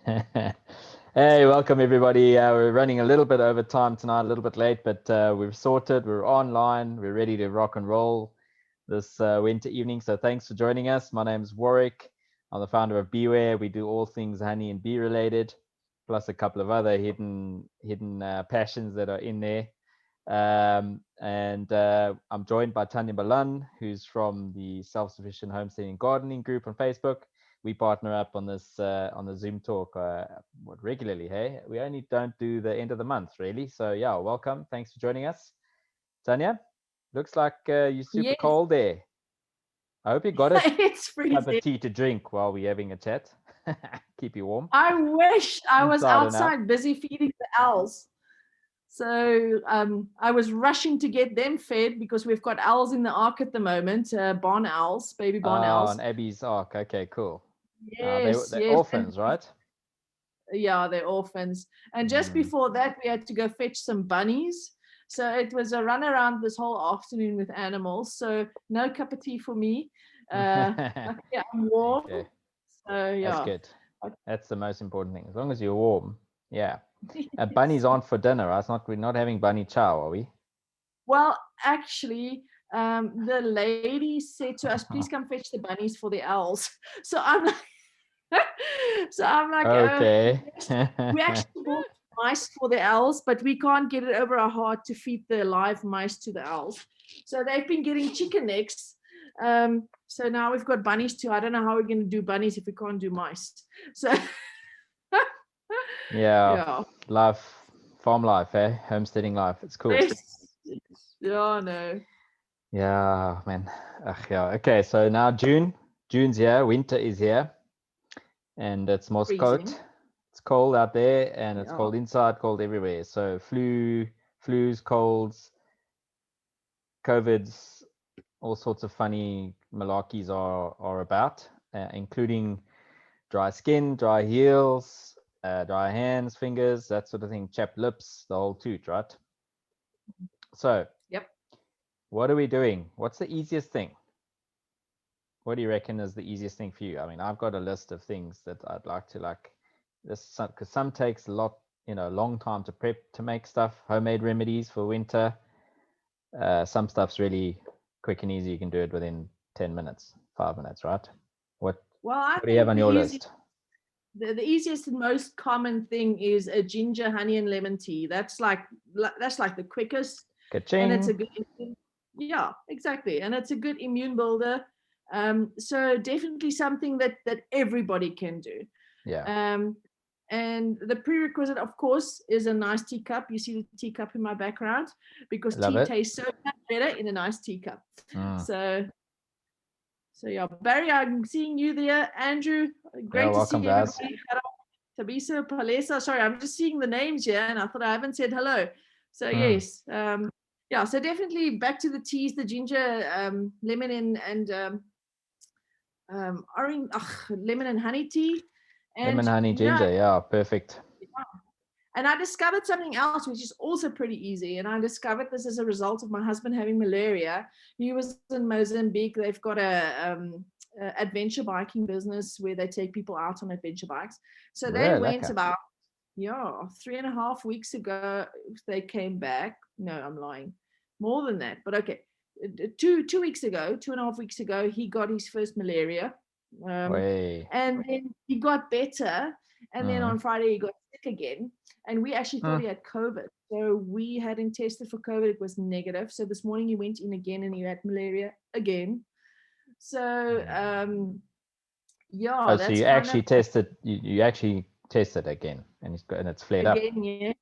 Hey, welcome everybody. We're running a little bit over time tonight, a little bit late, but we've sorted. We're online. We're ready to rock and roll this winter evening. So thanks for joining us. My name's Warwick. I'm the founder of Beware. We do all things honey and bee related, plus a couple of other hidden passions that are in there. And I'm joined by Tanya Balan, who's from the Self-Sufficient Homesteading Gardening group on Facebook. We partner up on this on the Zoom talk regularly. Hey, we only don't do the end of the month really. So yeah, welcome. Thanks for joining us, Tanya. Looks like you're super Yes, cold there. I hope you got a it's cup freezing. of tea to drink while we're having a chat. Keep you warm I wish I was inside and out. outside busy feeding the owls. So I was rushing to get them fed because we've got owls in the ark at the moment, barn owls, baby barn On owls. Abby's ark. Okay, cool. Yes, They're yes. And orphans, right? yeah, they're orphans. And just Mm. before that, we had to go fetch some bunnies. So it was a run around this whole afternoon with animals. So no cup of tea for me. Luckily I'm warm. Okay, So that's yeah. good. That's the most important thing. As long as you're warm. Yeah. Bunnies aren't for dinner, right? We're not having bunny chow, are we? Well, actually, the lady said to us, "Please come fetch the bunnies for the owls." So I'm like, Okay. we actually bought mice for the owls, but we can't get it over our heart to feed the live mice to the owls. So they've been getting chicken eggs. So now we've got bunnies too. I don't know how we're going to do bunnies if we can't do mice. So Yeah, yeah, life, farm life, eh? Homesteading life. It's cool. yes, yeah, no, Yeah, man. Ugh, yeah. Okay, so now June. June's here. Winter is here, and it's most cold. freezing. It's cold out there, and it's Yeah. cold inside, cold everywhere. So flus, colds, COVIDs, all sorts of funny malarkeys are about, including dry skin, dry heels, dry hands, fingers, that sort of thing, chapped lips, the whole toot, right? So, Yep. what are we doing? What's the easiest thing? What do you reckon is the easiest thing for you? I mean, I've got a list of things that I'd like to this, because some takes a lot, long time to prep to make stuff, homemade remedies for winter. Some stuff's really quick and easy. You can do it within 10 minutes, 5 minutes, right? What Well, I what do you have think on your list? the easiest and most common thing is a ginger, honey, and lemon tea. That's like the quickest, and it's Ka-ching. a good, yeah, exactly, and it's a good immune builder. So definitely something that everybody can do. Yeah, Um, and the prerequisite, of course, is a nice teacup. You see the teacup in my background because love tea it. tastes so much better in a nice teacup. Mm. So yeah, Barry, I'm seeing you there. Andrew, Yeah, great to welcome, see guys. everybody. Tabisa, Palesa. Sorry, I'm just seeing the names here, and I thought I haven't said hello. So Mm. yes, yeah. So definitely back to the teas, the ginger, lemon, and orange, lemon and honey tea, Lemon, and honey, yeah, ginger. Yeah, perfect. and I discovered something else, which is also pretty easy. And I discovered this as a result of my husband having malaria. He was in Mozambique. They've got a adventure biking business where they take people out on adventure bikes. So they Really went lekker. about, yeah, 3.5 weeks ago. They came back. No, I'm lying. More than that. But okay. 2 weeks ago, 2.5 weeks ago, he got his first malaria. Um, Way. and then he got better. And then Mm. on Friday, he got sick again. And we actually thought Mm. he had COVID. So we had him tested for COVID. It was negative. So this morning he went in again and he had malaria again. So Oh, yeah, so that's kind of you actually tested again, and it's flared up. again, yes.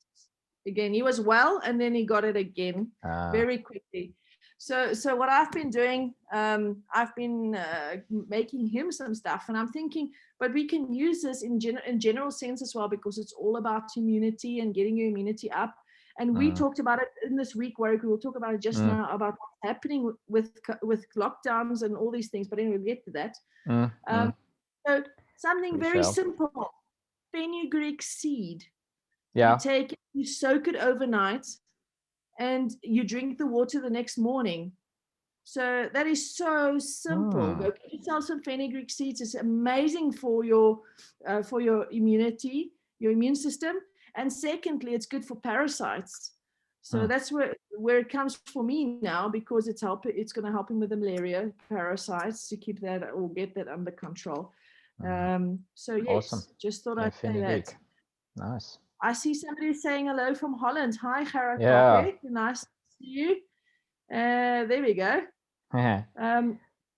Again, he was well and then he got it again Ah, very quickly. So what I've been doing, I've been making him some stuff, and I'm thinking, but we can use this in general sense as well, because it's all about immunity and getting your immunity up. And we mm, talked about it in this week, where we will talk about it just mm, now, about what's happening with lockdowns and all these things. But anyway, we'll get to that. mm, Um, mm. so something We very shall. simple: fenugreek seed. You Yeah. take it, you soak it overnight, and you drink the water the next morning. So that is so simple. Go get yourself some fenugreek seeds. It's amazing for your immunity, your immune system. And secondly, it's good for parasites. So that's where it comes for me now, because it's going to help him with the malaria parasites to keep that or get that under control. So yes, awesome. just thought I'd say that. Nice. I see somebody saying hello from Holland. Hi, Gerard. Yeah. Nice to see you. There we go. So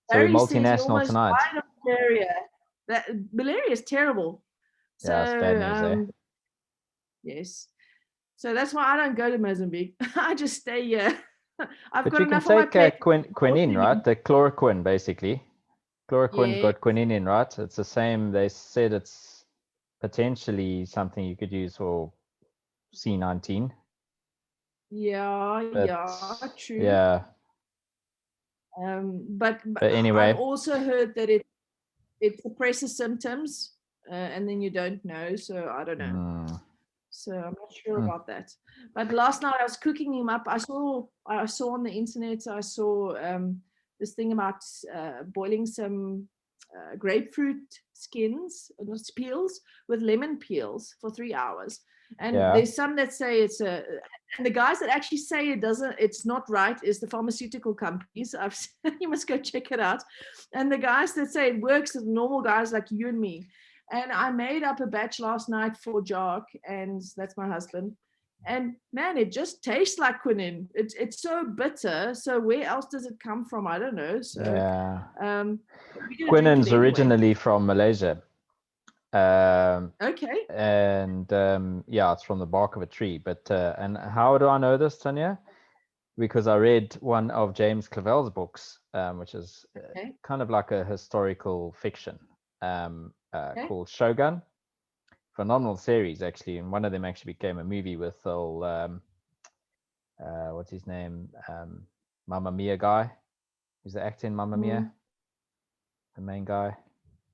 Barry we're says he multinational almost tonight. died of malaria. Malaria is terrible. So, yeah, it's bad news, yes. So that's why I don't go to Mozambique. I just stay here. I've got you can enough on my take plate. quinine, right? The chloroquine, basically. Chloroquine's got quinine in, right? It's the same. They said it's potentially something you could use for C19. Yeah, true. Yeah. But anyway, I've also heard that it suppresses symptoms, and then you don't know. So I don't know. So I'm not sure about that. But last night I was cooking him up. I saw on the internet. I saw this thing about boiling some grapefruit skins, peels, with lemon peels for 3 hours. And there's some that say and the guys that actually say it's not right is the pharmaceutical companies. You must go check it out. And the guys that say it works is normal guys like you and me. And I made up a batch last night for Jock, and that's my husband. And man, it just tastes like quinine. It's so bitter. So where else does it come from? I don't know. So quinine's originally from Malaysia. Okay. And it's from the bark of a tree. But and how do I know this, Tanya? Because I read one of James Clavell's books, which is kind of like a historical fiction. Called Shogun. Phenomenal series, actually, and one of them actually became a movie with what's his name, Mamma Mia guy, who's the actor in Mamma Mia, the main guy.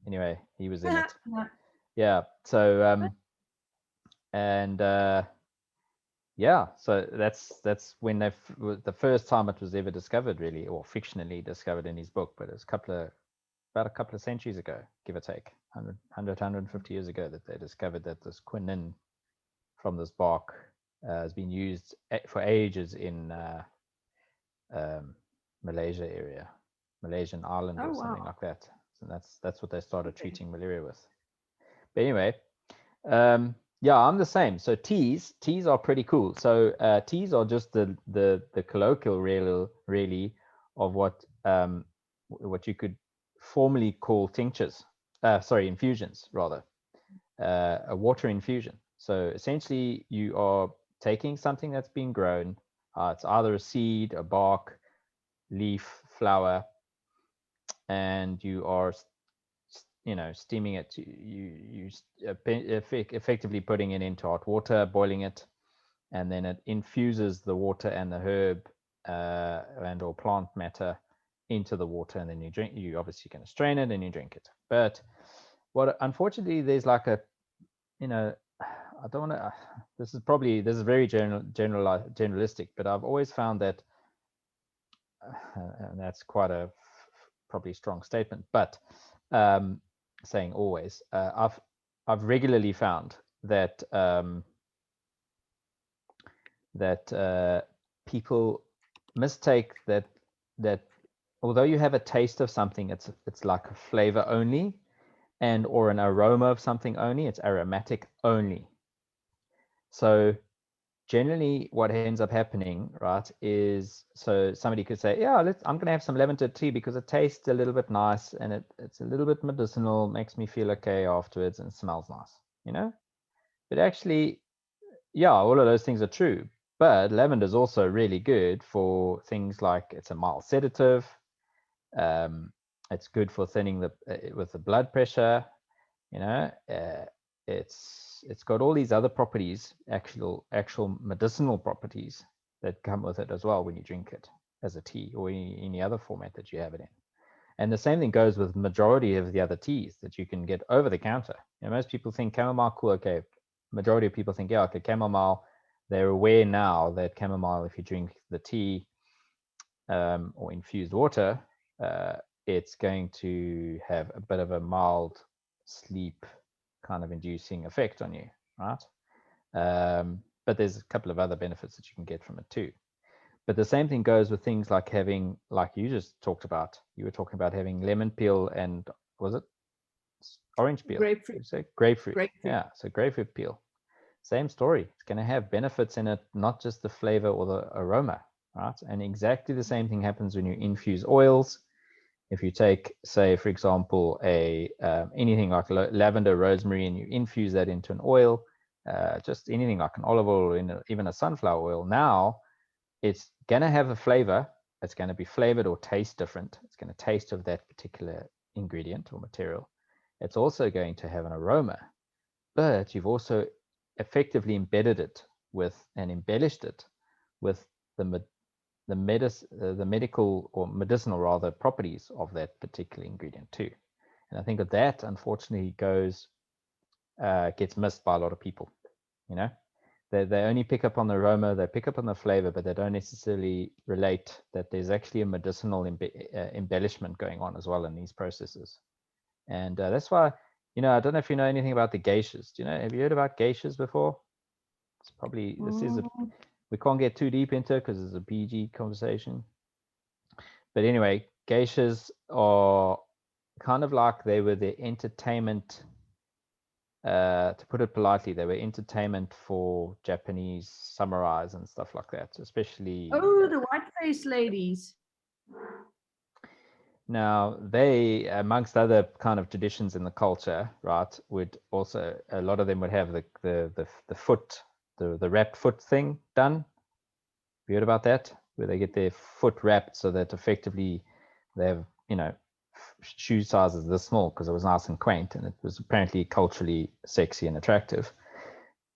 Anyway, he was in it. Yeah. So so that's when the first time it was ever discovered, really, or fictionally discovered in his book, but it was about a couple of centuries ago, give or take, 150 years ago, that they discovered that this quinine from this bark has been used for ages in Malaysian island or something like that. So that's what they started treating malaria with. But anyway, I'm the same. So teas are pretty cool. So teas are just the colloquial really of what you could formally call tinctures, infusions rather, a water infusion. So essentially you are taking something that's been grown, it's either a seed, a bark, leaf, flower, and you are steaming it. You effectively putting it into hot water, boiling it, and then it infuses the water and the herb and or plant matter into the water, and then you drink. You obviously going to strain it and you drink it. But unfortunately, there's like a, I don't want to. This is very generalistic, but I've always found that, and that's quite a probably strong statement, but saying always, I've regularly found that people mistake that although you have a taste of something, it's like a flavor only, and or an aroma of something only. It's aromatic only. So generally what ends up happening, right, is, so somebody could say, I'm going to have some lavender tea because it tastes a little bit nice and it's a little bit medicinal, makes me feel okay afterwards, and smells nice, But actually, all of those things are true. But lavender is also really good for things like, it's a mild sedative. It's good for thinning with the blood pressure. It's got all these other properties, actual medicinal properties that come with it as well when you drink it as a tea or any other format that you have it in. And the same thing goes with majority of the other teas that you can get over the counter. Most people think chamomile, cool, okay. Majority of people think, okay, chamomile. They're aware now that chamomile, if you drink the tea, or infused water, it's going to have a bit of a mild sleep kind of inducing effect on you, right? But there's a couple of other benefits that you can get from it too. But the same thing goes with things like having, like you just talked about, you were talking about having lemon peel and, was it orange peel? Grapefruit. You say grapefruit. Grapefruit. Yeah, so grapefruit peel. Same story. It's going to have benefits in it, not just the flavor or the aroma, right? And exactly the same thing happens when you infuse oils. If you take, say, for example, anything like lavender, rosemary, and you infuse that into an oil, just anything like an olive oil or even a sunflower oil, now it's going to have a flavor. It's going to be flavored or taste different. It's going to taste of that particular ingredient or material. It's also going to have an aroma, but you've also effectively embedded it with and embellished it with the medical or medicinal rather properties of that particular ingredient too. And I think that unfortunately gets missed by a lot of people. You know, they only pick up on the aroma, they pick up on the flavor, but they don't necessarily relate that there's actually a medicinal embellishment going on as well in these processes. And that's why, you know, I don't know if you know anything about the geishas. Do you know? Have you heard about geishas before? It's probably we can't get too deep into it because it's a PG conversation. But anyway, geishas are kind of like they were the entertainment. To put it politely, they were entertainment for Japanese samurais and stuff like that, especially. Oh, the white-faced ladies. Now, they, amongst other kind of traditions in the culture, right, would also, a lot of them would have the foot, the wrapped foot thing done. Have you heard about that? Where they get their foot wrapped so that effectively they have, you know, shoe sizes this small because it was nice and quaint and it was apparently culturally sexy and attractive.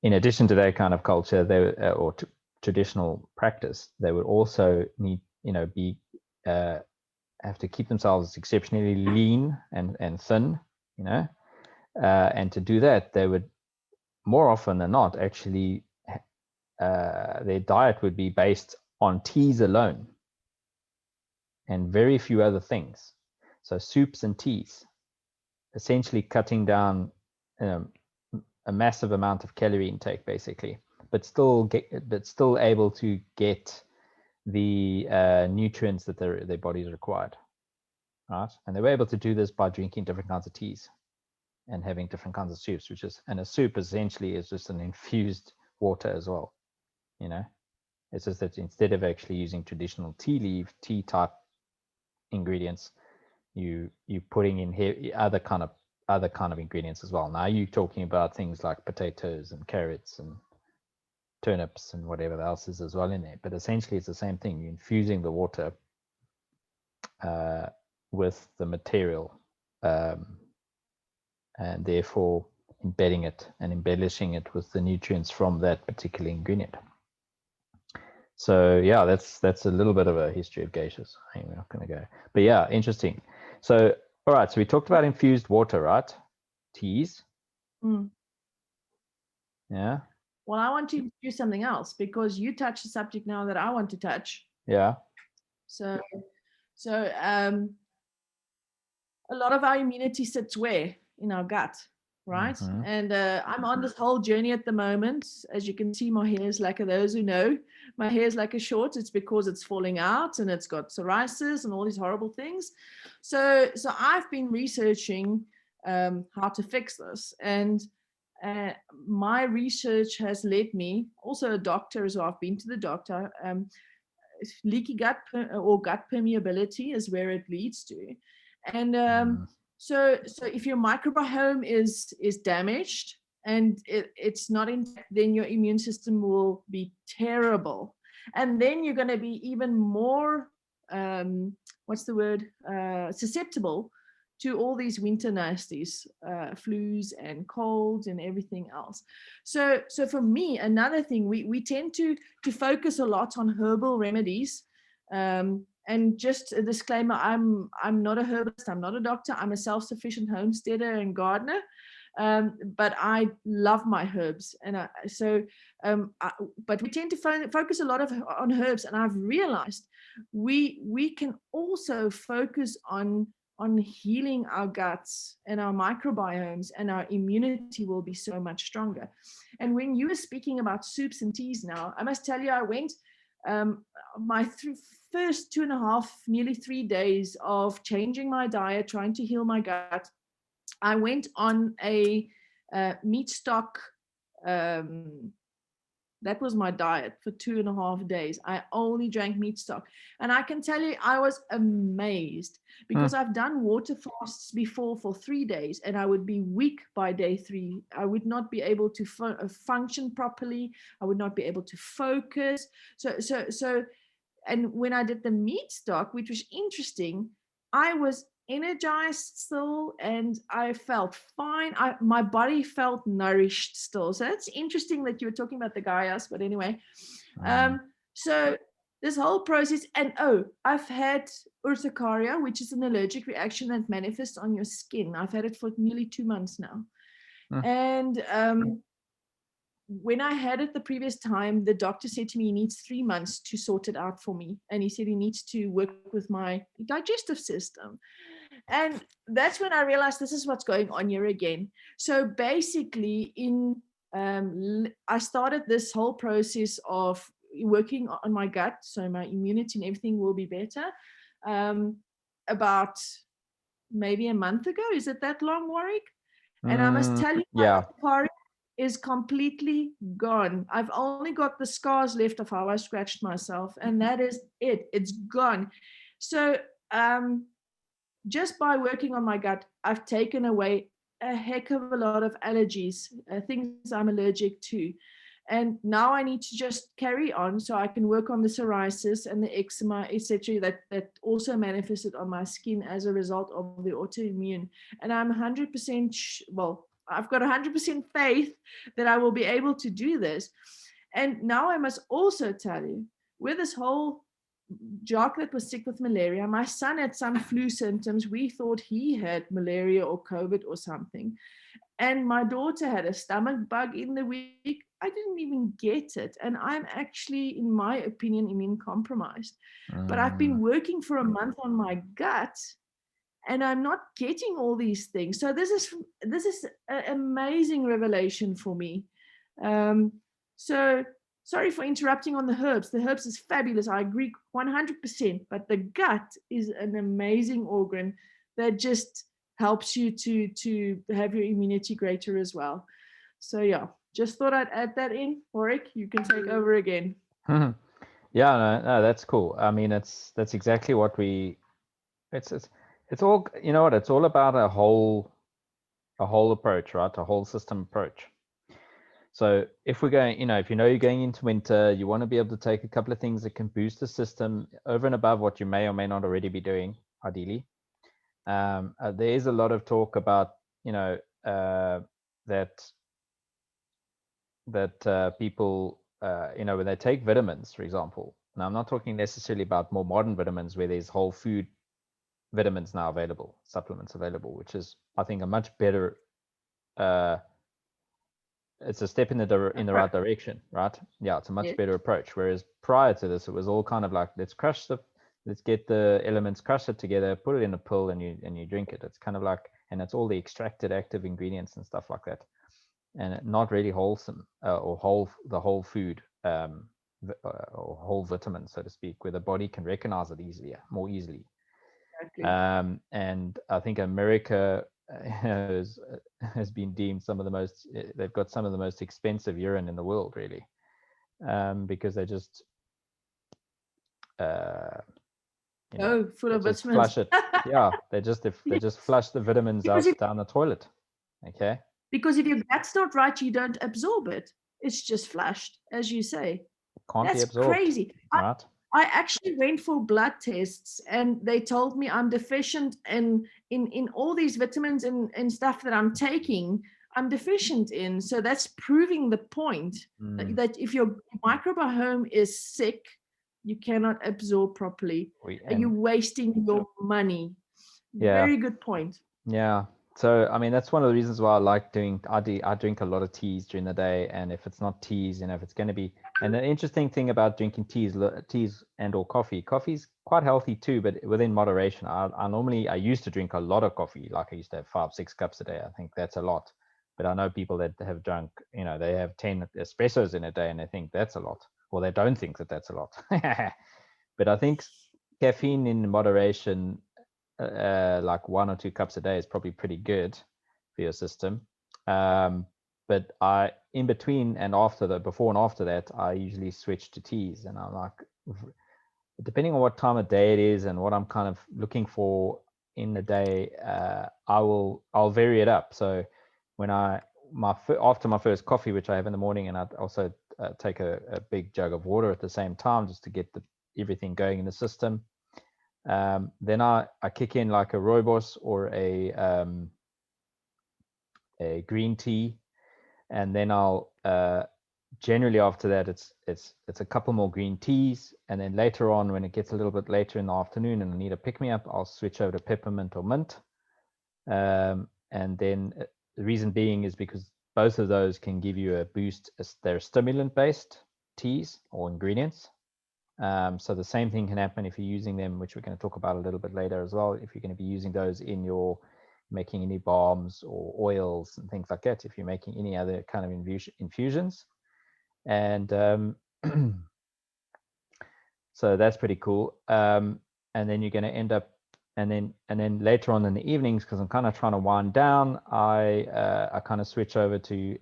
In addition to that kind of culture, they or traditional practice, they would also need, you know, have to keep themselves exceptionally lean and thin, you know, and to do that, they would more often than not actually their diet would be based on teas alone and very few other things. So soups and teas, essentially cutting down a massive amount of calorie intake, basically, but still able to get the nutrients that their bodies required, right? And they were able to do this by drinking different kinds of teas and having different kinds of soups, and a soup essentially is just an infused water as well, you know. It's just that instead of actually using traditional tea type ingredients, you putting in here other kind of ingredients as well. Now you're talking about things like potatoes and carrots and turnips and whatever else is as well in there, but essentially it's the same thing. You're infusing the water with the material, and therefore embedding it and embellishing it with the nutrients from that particular ingredient. So yeah, that's a little bit of a history of geishas. We're not going to go, but yeah, interesting. So all right, so we talked about infused water, right? Teas. Yeah. Well, I want to do something else because you touched the subject now that I want to touch. Yeah. So a lot of our immunity sits where? In our gut, right? Mm-hmm. And I'm on this whole journey at the moment. As you can see, my hair is like, those who know, my hair is like a short. It's because it's falling out and it's got psoriasis and all these horrible things. So I've been researching how to fix this. And my research has led me, also a doctor as well, I've been to the doctor, leaky gut or gut permeability is where it leads to. And so if your microbiome is damaged and it's not intact, then your immune system will be terrible. And then you're going to be even more, susceptible to all these winter nasties, flus and colds and everything else. So for me, another thing, we tend to focus a lot on herbal remedies. And just a disclaimer, I'm not a herbalist, I'm not a doctor, I'm a self-sufficient homesteader and gardener. But I love my herbs, and but we tend to focus a lot on herbs, and I've realized we can also focus on healing our guts and our microbiomes, and our immunity will be so much stronger. And when you were speaking about soups and teas now, I must tell you, I went my first 2.5, nearly 3 days of changing my diet, trying to heal my gut. I went on a meat stock. That was my diet for 2.5 days. I only drank meat stock. And I can tell you, I was amazed, because I've done water fasts before for 3 days, and I would be weak by day 3. I would not be able to function properly. I would not be able to focus. So, and when I did the meat stock, which was interesting, I was energized still, and I felt fine. My body felt nourished still. So that's interesting that you were talking about the Gaias, but anyway. So this whole process, and I've had urticaria, which is an allergic reaction that manifests on your skin. I've had it for nearly 2 months now. And when I had it the previous time, the doctor said to me, he needs 3 months to sort it out for me. And he said he needs to work with my digestive system. And that's when I realized this is what's going on here again. So basically, I started this whole process of working on my gut, so my immunity and everything will be better, about maybe a month ago. Is it that long, Warwick? And I must tell you, my urticaria is completely gone. I've only got the scars left of how I scratched myself, and that is it. It's gone. So just by working on my gut, I've taken away a heck of a lot of allergies, things I'm allergic to. And now I need to just carry on so I can work on the psoriasis and the eczema, etc., that also manifested on my skin as a result of the autoimmune. And I'm 100%, I've got 100% faith that I will be able to do this. And now I must also tell you, with this whole Jock that was sick with malaria, my son had some flu symptoms. We thought he had malaria or COVID or something. And my daughter had a stomach bug in the week. I didn't even get it. And I'm actually, in my opinion, immune compromised. But I've been working for a month on my gut, and I'm not getting all these things. So this is an amazing revelation for me. So sorry for interrupting on the herbs. The herbs is fabulous. I agree 100%. But the gut is an amazing organ that just helps you to have your immunity greater as well. So yeah, just thought I'd add that in. Warwick, you can take over again. Yeah, no, that's cool. I mean, that's exactly what it's all, you know what, it's all about a whole approach, right? A whole system approach. So if we're going, if you're going into winter, you want to be able to take a couple of things that can boost the system over and above what you may or may not already be doing, ideally. There is a lot of talk about, that people, when they take vitamins, for example. Now, I'm not talking necessarily about more modern vitamins where there's whole food vitamins now available, supplements available, which is, I think, a much better, it's a step in the right direction, right? Yeah, it's a much better approach. Whereas prior to this, it was all kind of like, let's get the elements, crush it together, put it in a pill, and you drink it. It's kind of like, and it's all the extracted active ingredients and stuff like that, and not really wholesome or the whole food or whole vitamin, so to speak, where the body can recognize it more easily. Exactly. And I think America has been deemed they've got some of the most expensive urine in the world, really, because they just full of vitamins. Flush it. Yeah, they just flush the vitamins down the toilet. Okay. Because if your gut's not right, you don't absorb it. It's just flushed, as you say. Can't be absorbed. That's crazy. Right. I actually went for blood tests, and they told me I'm deficient in all these vitamins and stuff that I'm taking. I'm deficient in. So that's proving the point that if your microbiome is sick, you cannot absorb properly. You're wasting your money. Very good point. Yeah. So, I mean, that's one of the reasons why I like I drink a lot of teas during the day. And if it's not teas, you know, if it's going to be, and the interesting thing about drinking teas and or coffee's quite healthy too, but within moderation. I used to drink a lot of coffee. Like I used to have 5-6 cups a day. I think that's a lot. But I know people that have drunk, you know, they have 10 espressos in a day and they think that's a lot. Or they don't think that that's a lot. But I think caffeine in moderation, like 1 or 2 cups a day is probably pretty good for your system. But in between and before and after that, I usually switch to teas, and I'm like, depending on what time of day it is and what I'm kind of looking for in the day, I'll vary it up. So when after my first coffee, which I have in the morning, and I also take a big jug of water at the same time just to get everything going in the system. Then I kick in like a rooibos or a green tea, and then I'll generally after that it's a couple more green teas, and then later on when it gets a little bit later in the afternoon and I need a pick me up, I'll switch over to peppermint or mint. And then the reason being is because both of those can give you a boost. They're stimulant based teas or ingredients. So the same thing can happen if you're using them, which we're going to talk about a little bit later as well. If you're going to be using those in your making any balms or oils and things like that, if you're making any other kind of infusions. And so that's pretty cool. And then you're going to end up, and then later on in the evenings, because I'm kind of trying to wind down, I kind of switch over to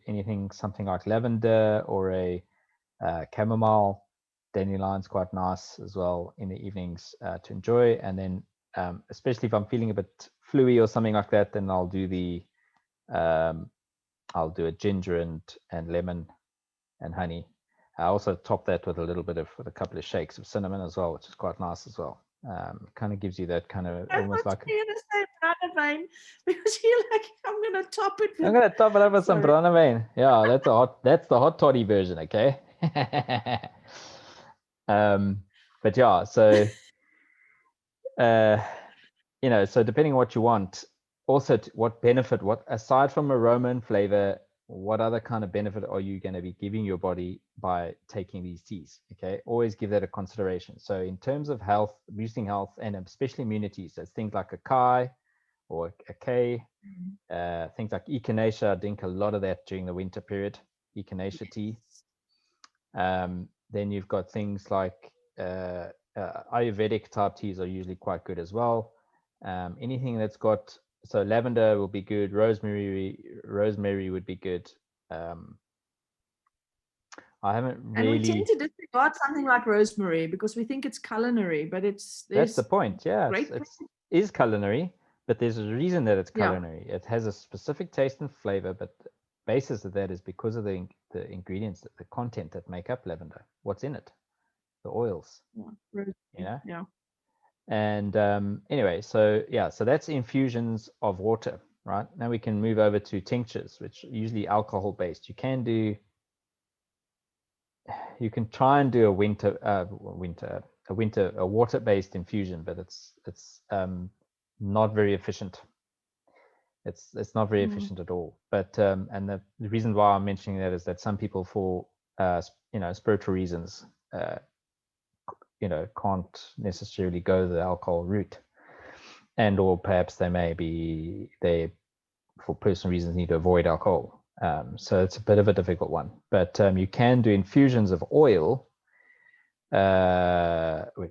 something like lavender or a chamomile. Dandelion's quite nice as well in the evenings to enjoy. And then especially if I'm feeling a bit fluey or something like that, then I'll do a ginger and lemon and honey. I also top that with a couple of shakes of cinnamon as well, which is quite nice as well. Kind of gives you that kind of almost like you're gonna say brandewijn because you're like, I'm gonna top it. I'm gonna top it up with some brandewijn. Yeah, that's the hot toddy version, okay? But yeah, so so depending on what you want, also what benefit, what aside from aroma and flavor, what other kind of benefit are you going to be giving your body by taking these teas? Okay, always give that a consideration. So in terms of health, boosting health, and especially immunity, so things like acai or acai, things like echinacea. I drink a lot of that during the winter period, echinacea tea. Then you've got things like Ayurvedic type teas are usually quite good as well. Anything that's got, so lavender will be good, rosemary would be good. I haven't really. And we tend to disregard something like rosemary because we think it's culinary, but that's the point. Yeah, it is culinary, but there's a reason that it's culinary. Yeah. It has a specific taste and flavor, but the basis of that is because of the ingredients, the content that make up lavender. What's in it? The oils. Yeah. And anyway, so that's infusions of water, right? Now we can move over to tinctures, which are usually alcohol based. You can try and do a water based infusion, but it's not very efficient. It's not very efficient at all. But and the reason why I'm mentioning that is that some people, for spiritual reasons, can't necessarily go the alcohol route, and or perhaps they for personal reasons need to avoid alcohol. So it's a bit of a difficult one, but you can do infusions of oil,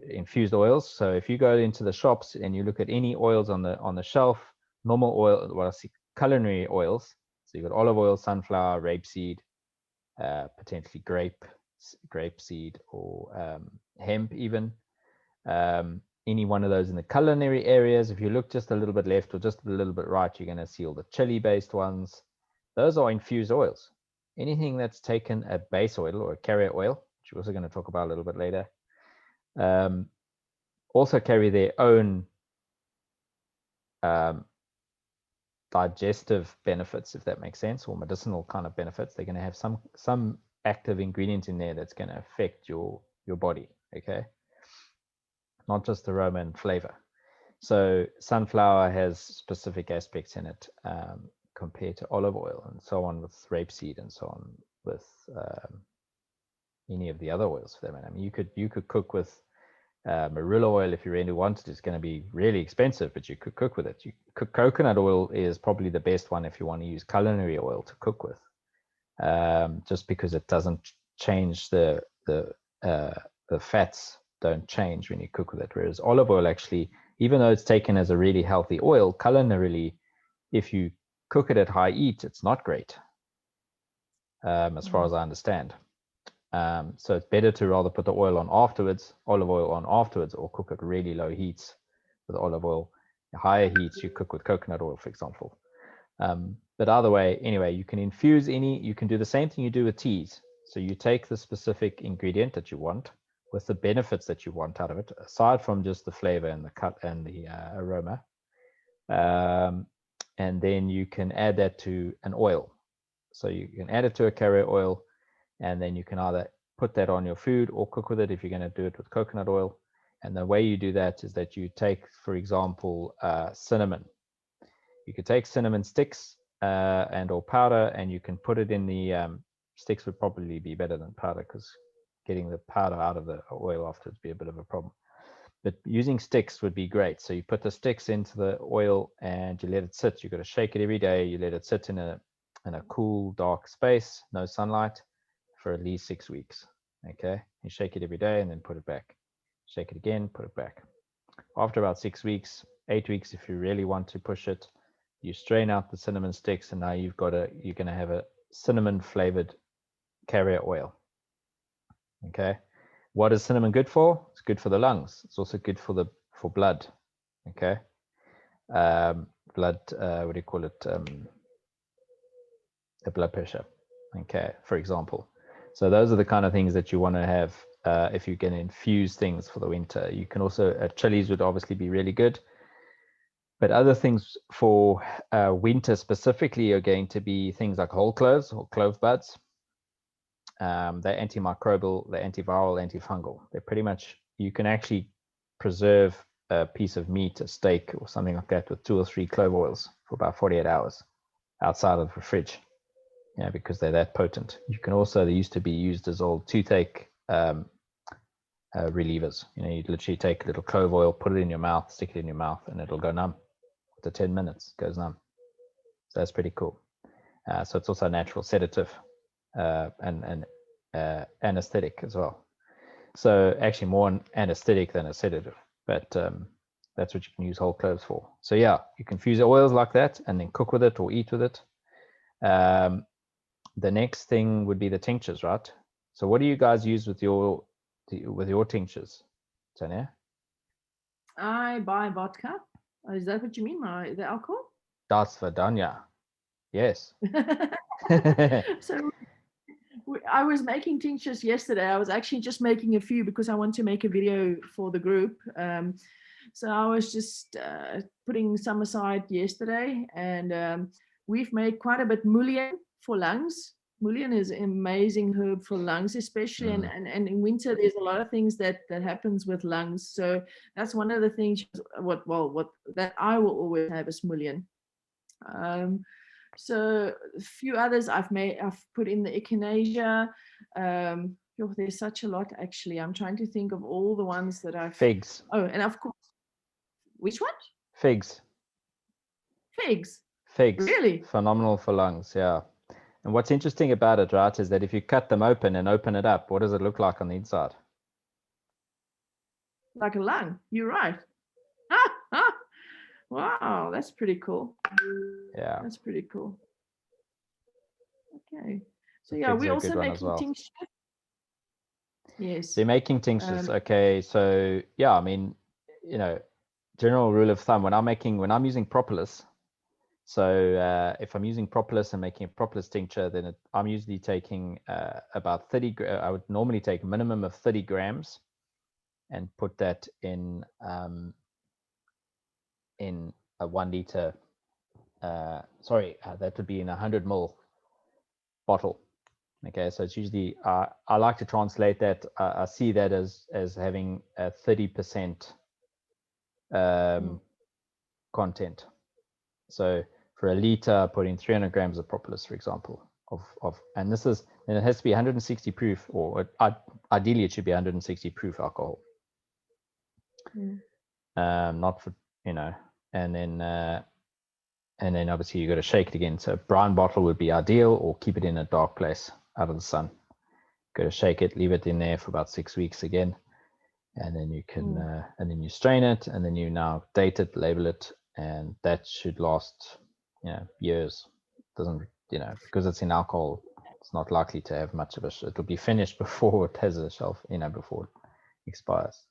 infused oils. So if you go into the shops and you look at any oils on the shelf, normal oil, well, I see culinary oils. So you've got olive oil, sunflower, rapeseed, potentially grapeseed, or hemp even. Any one of those in the culinary areas. If you look just a little bit left or just a little bit right, you're going to see all the chili-based ones. Those are infused oils. Anything that's taken a base oil or a carrier oil, which we're also going to talk about a little bit later, also carry their own digestive benefits, if that makes sense, or medicinal kind of benefits. They're going to have some active ingredient in there that's going to affect your body, okay? Not just aroma and flavor. So sunflower has specific aspects in it compared to olive oil, and so on with rapeseed, and so on with any of the other oils for that matter. I mean, you could cook with marula oil if you really wanted. It's going to be really expensive, but you could cook with it. Coconut oil is probably the best one if you want to use culinary oil to cook with, just because it doesn't change the fats don't change when you cook with it. Whereas olive oil actually, even though it's taken as a really healthy oil, culinarily, if you cook it at high heat, it's not great, as far as I understand. So it's better to rather put the oil on afterwards, olive oil on afterwards, or cook at really low heats with olive oil. Higher heats, you cook with coconut oil, for example. But either way, anyway, you can infuse you can do the same thing you do with teas. So you take the specific ingredient that you want with the benefits that you want out of it, aside from just the flavor and the cut and the aroma. And then you can add that to an oil. So you can add it to a carrier oil, and then you can either put that on your food or cook with it if you're going to do it with coconut oil. And the way you do that is that you take, for example, cinnamon. You could take cinnamon sticks and or powder, and you can put it in the sticks would probably be better than powder, because getting the powder out of the oil afterwards would be a bit of a problem. But using sticks would be great. So you put the sticks into the oil and you let it sit. You've got to shake it every day. You let it sit in a cool, dark space, no sunlight, for at least 6 weeks. Okay, you shake it every day and then put it back. Shake it again, put it back. After about 6 weeks, 8 weeks, if you really want to push it, you strain out the cinnamon sticks, and now you're going to have a cinnamon flavored carrier oil. Okay, what is cinnamon good for? It's good for the lungs. It's also good for blood. Okay, blood. What do you call it? The blood pressure. Okay, for example. So those are the kind of things that you want to have if you're going to infuse things for the winter. You can also chilies would obviously be really good. But other things for winter specifically are going to be things like whole cloves or clove buds. They're antimicrobial, they're antiviral, antifungal. They're pretty much, you can actually preserve a piece of meat, a steak or something like that, with 2 or 3 clove oils for about 48 hours outside of the fridge, because they're that potent. You can also, they used to be used as old toothache relievers. You literally take a little clove oil, put it in your mouth, stick it in your mouth, and it'll go numb. After 10 minutes, it goes numb. So that's pretty cool. So it's also a natural sedative and anesthetic as well. So actually more an anesthetic than a sedative, but that's what you can use whole cloves for. So yeah, you can fuse oils like that and then cook with it or eat with it. The next thing would be the tinctures, right? So what do you guys use with your tinctures, Tanya? I buy vodka. Is that what you mean, the alcohol? Das Verdanya. Yes. So I was making tinctures yesterday. I was actually just making a few because I want to make a video for the group. So I was just putting some aside yesterday, and we've made quite a bit mullion for lungs. Mullion is an amazing herb for lungs, especially and in winter. There's a lot of things that happens with lungs. So that's one of the things what that I will always have is mullion. So a few others I've put in the echinacea. There's such a lot actually. I'm trying to think of all the ones that I've. Figs. Oh, and of course, which one? Figs. Figs. Really? Phenomenal for lungs, yeah. And what's interesting about it, right, is that if you cut them open and open it up, what does it look like on the inside? Like a lung. You're right. Wow, that's pretty cool. Yeah. That's pretty cool. Okay. So yeah, we're also making tinctures. Yes. They're making tinctures. Okay. So yeah, I mean, general rule of thumb, when I'm using propolis, so if I'm using propolis and making a propolis tincture, then I'm usually taking about 30, I would normally take a minimum of 30 grams and put that in a 1 liter, that would be in 100 ml bottle. Okay, so it's usually, I like to translate that, I see that as having a 30% content. So for a liter, put in 300 grams of propolis, for example, and this is, and it has to be 160 proof, or ideally it should be 160 proof alcohol. Not for, and then obviously you got to shake it again. So a brown bottle would be ideal, or keep it in a dark place out of the sun. Got to shake it, leave it in there for about 6 weeks again, and then you can and then you strain it, and then you now date it, label it, and that should last years. Doesn't, because it's in alcohol, it's not likely to have much of a it'll be finished before it has a shelf, before it expires.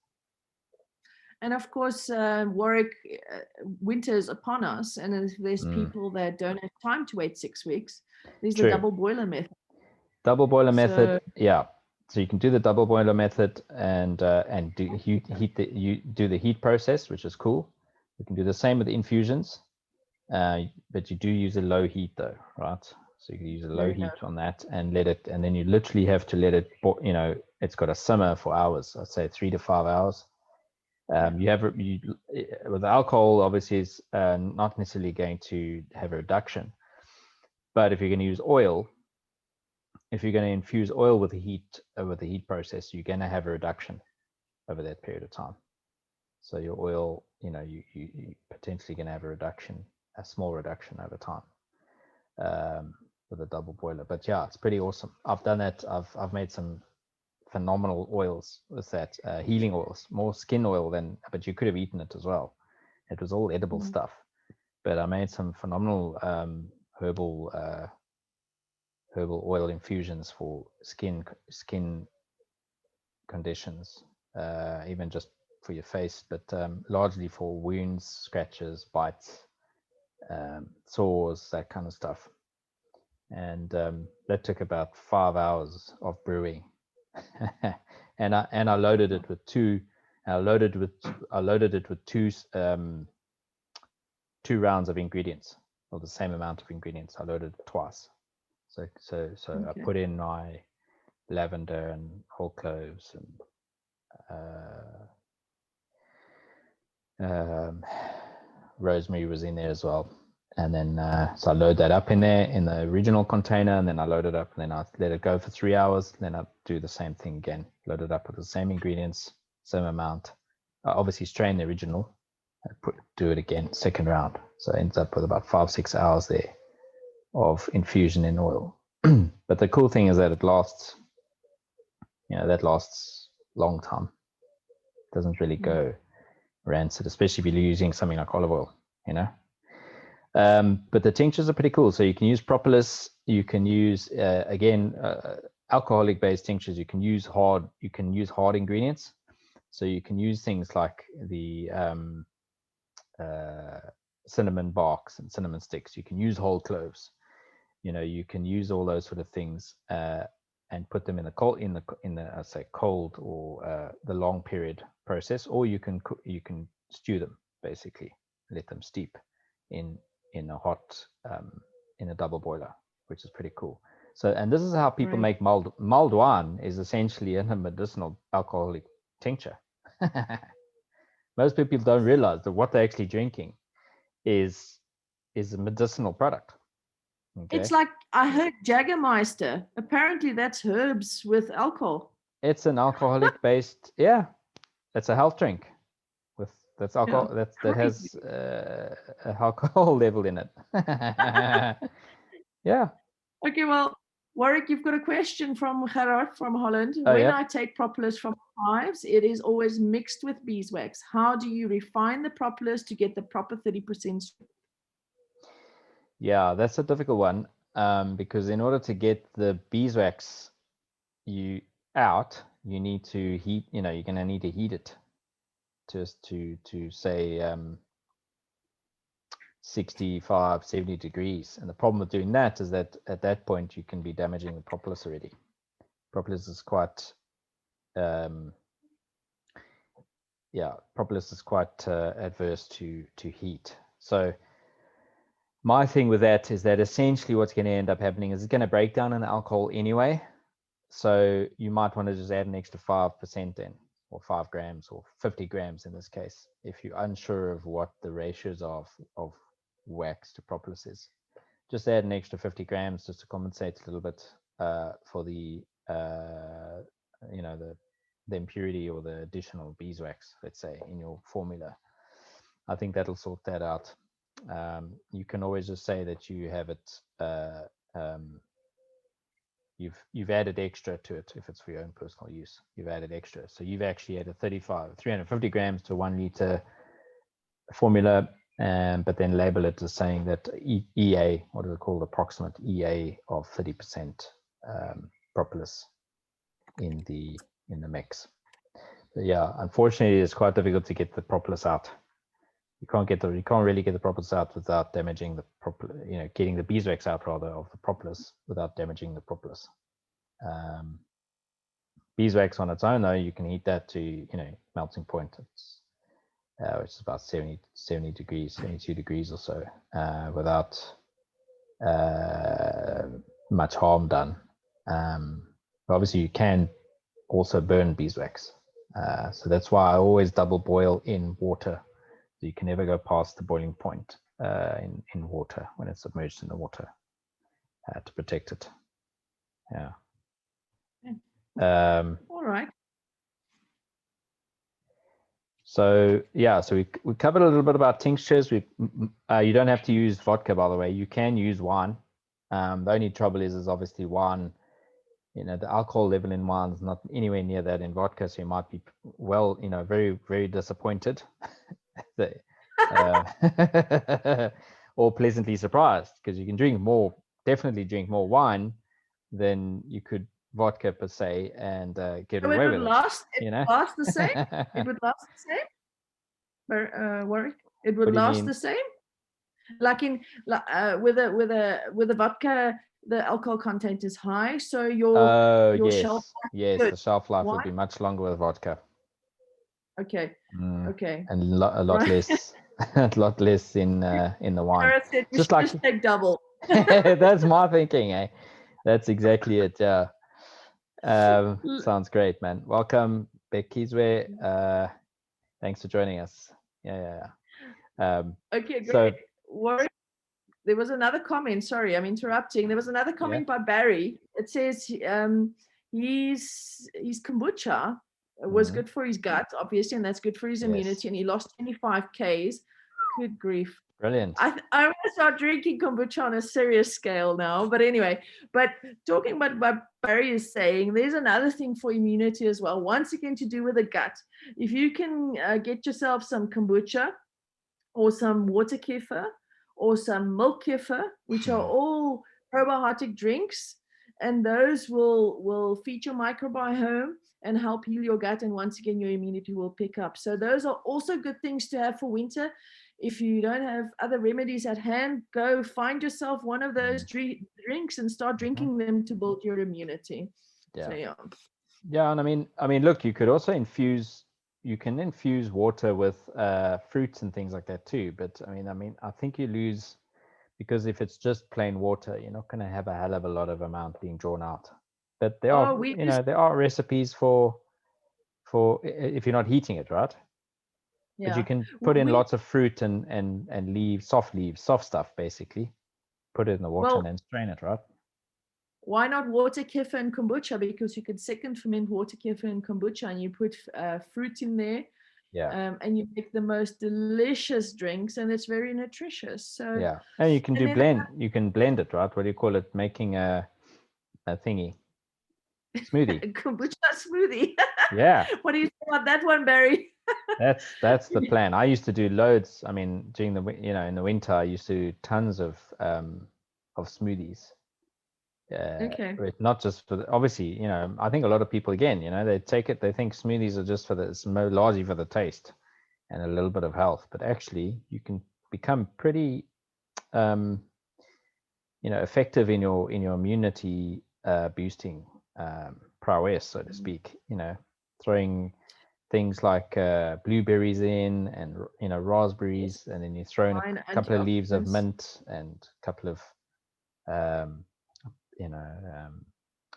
And of course, Warwick, winter is upon us, and if there's people that don't have time to wait 6 weeks, there's the double boiler method. Double boiler method, yeah. So you can do the double boiler method and do the heat process, which is cool. You can do the same with infusions, but you do use a low heat though, right? So you can use a low heat on that and and then you literally have to let it, it's got to simmer for hours. I'd say 3 to 5 hours. With alcohol, obviously, it's not necessarily going to have a reduction, but if you're going to use oil, if you're going to infuse oil with the heat process, you're going to have a reduction over that period of time. So your oil, you potentially going to have a small reduction over time with a double boiler. But yeah, it's pretty awesome. I've done that. I've made some phenomenal oils with that, healing oils, more skin oil but you could have eaten it as well. It was all edible stuff, but I made some phenomenal herbal oil infusions for skin conditions, even just for your face, but largely for wounds, scratches, bites, sores, that kind of stuff. And that took about 5 hours of brewing. and I loaded it with two rounds of ingredients, or the same amount of ingredients. I loaded it twice. So I put in my lavender and whole cloves and rosemary was in there as well. And then so I load that up in there in the original container, and then I load it up, and then I let it go for 3 hours. Then I do the same thing again, load it up with the same ingredients, same amount. I obviously strain the original, do it again, second round. So it ends up with about 5-6 hours there of infusion in oil. But the cool thing is that it lasts, that lasts long time. It doesn't really go rancid, especially if you're using something like olive oil, But the tinctures are pretty cool. So you can use propolis. You can use alcoholic-based tinctures. You can use hard ingredients. So you can use things like the cinnamon barks and cinnamon sticks. You can use whole cloves. You can use all those sort of things and put them in the cold or the long period process, or you can stew them, basically, let them steep in a hot in a double boiler, which is pretty cool. So, and this is how people make mulled. Mulled wine is essentially a medicinal alcoholic tincture. Most people don't realize that what they're actually drinking is a medicinal product. Okay? It's like, I heard Jägermeister. Apparently that's herbs with alcohol. It's an alcoholic based, it's a health drink that's alcohol, that has a alcohol level in it. Yeah. Okay, well, Warwick, you've got a question from Gerard from Holland. I take propolis from hives, it is always mixed with beeswax. How do you refine the propolis to get the proper 30%? Yeah, that's a difficult one, because in order to get the beeswax out, you need to heat. You're going to need to heat it just to say 65, 70 degrees. And the problem with doing that is that at that point you can be damaging the propolis already. Propolis is quite adverse to heat. So my thing with that is that essentially what's going to end up happening is it's going to break down in the alcohol anyway. So you might want to just add an extra 5% in. or 5 grams or 50 grams in this case, if you're unsure of what the ratios of wax to propolis is. Just add an extra 50 grams just to compensate a little bit for the the impurity or the additional beeswax, let's say, in your formula. I think that'll sort that out. You can always just say that you have it, you've added extra to it if it's for your own personal use. You've added extra, so you've actually added 350 grams to 1 liter formula, but then label it as saying that EA, what is it called, approximate EA of 30% propolis in the mix. But yeah, unfortunately, it's quite difficult to get the propolis out. You can't really get the propolis out without damaging the getting the beeswax out rather of the propolis without damaging the propolis. Beeswax on its own, though, you can heat that to melting point. It's which is about 70 degrees, 72 degrees or so, without much harm done. Obviously, you can also burn beeswax. So that's why I always double boil in water. So you can never go past the boiling point in water when it's submerged in the water to protect it. Yeah. All right. So yeah, so we covered a little bit about tinctures. You don't have to use vodka, by the way. You can use wine. The only trouble is obviously wine. The alcohol level in wine is not anywhere near that in vodka, so you might be very, very disappointed, or pleasantly surprised, because you can definitely drink more wine than you could vodka per se, and get away with it. Last the same. It would last the same. Warwick, it would last the same. Like with a vodka, the alcohol content is high, so your shelf life. Yes, the shelf life would be much longer with vodka. Okay. Okay. And a lot less, a lot less in the wine. Said just take double. That's my thinking, eh? That's exactly it. Yeah. Sounds great, man. Welcome, Beck Keesway. Thanks for joining us. Yeah. Okay, great. So, Warwick, there was another comment. Sorry, I'm interrupting. There was another comment by Barry. It says his kombucha was good for his gut, obviously, and that's good for his immunity. And he lost 25 kgs. Good grief. Brilliant. I want to start drinking kombucha on a serious scale now. But anyway, talking about what Barry is saying, there's another thing for immunity as well. Once again, to do with the gut. If you can get yourself some kombucha or some water kefir or some milk kefir, which are all probiotic drinks, and those will feed your microbiome and help heal your gut. And once again, your immunity will pick up. So those are also good things to have for winter. If you don't have other remedies at hand, go find yourself one of those drinks and start drinking them to build your immunity. Yeah. So, yeah, and I mean, look, you could also infuse water with fruits and things like that too. But I mean, I think you lose, because if it's just plain water, you're not going to have a hell of a lot of amount being drawn out. But there are recipes for if you're not heating it, right? Yeah. But you can put in lots of fruit and leaves, soft stuff, basically. Put it in the water and then strain it, right? Why not water, kefir, and kombucha? Because you can second ferment water, kefir, and kombucha, and you put fruit in there. Yeah. And you make the most delicious drinks, and it's very nutritious. So yeah, and you can blend. You can blend it, right? What do you call it? Making a thingy. Smoothie. Kombucha smoothie. Yeah. What do you say about that one, Barry? That's the plan. I used to do loads. I mean, during the in the winter, I used to do tons of smoothies. Okay. Not just for obviously, I think a lot of people again, they think smoothies are just largely for the taste and a little bit of health, but actually you can become pretty, effective in your immunity boosting prowess, so to speak. Throwing things like blueberries in, and raspberries, and then you throw in a couple of leaves of mint and a couple of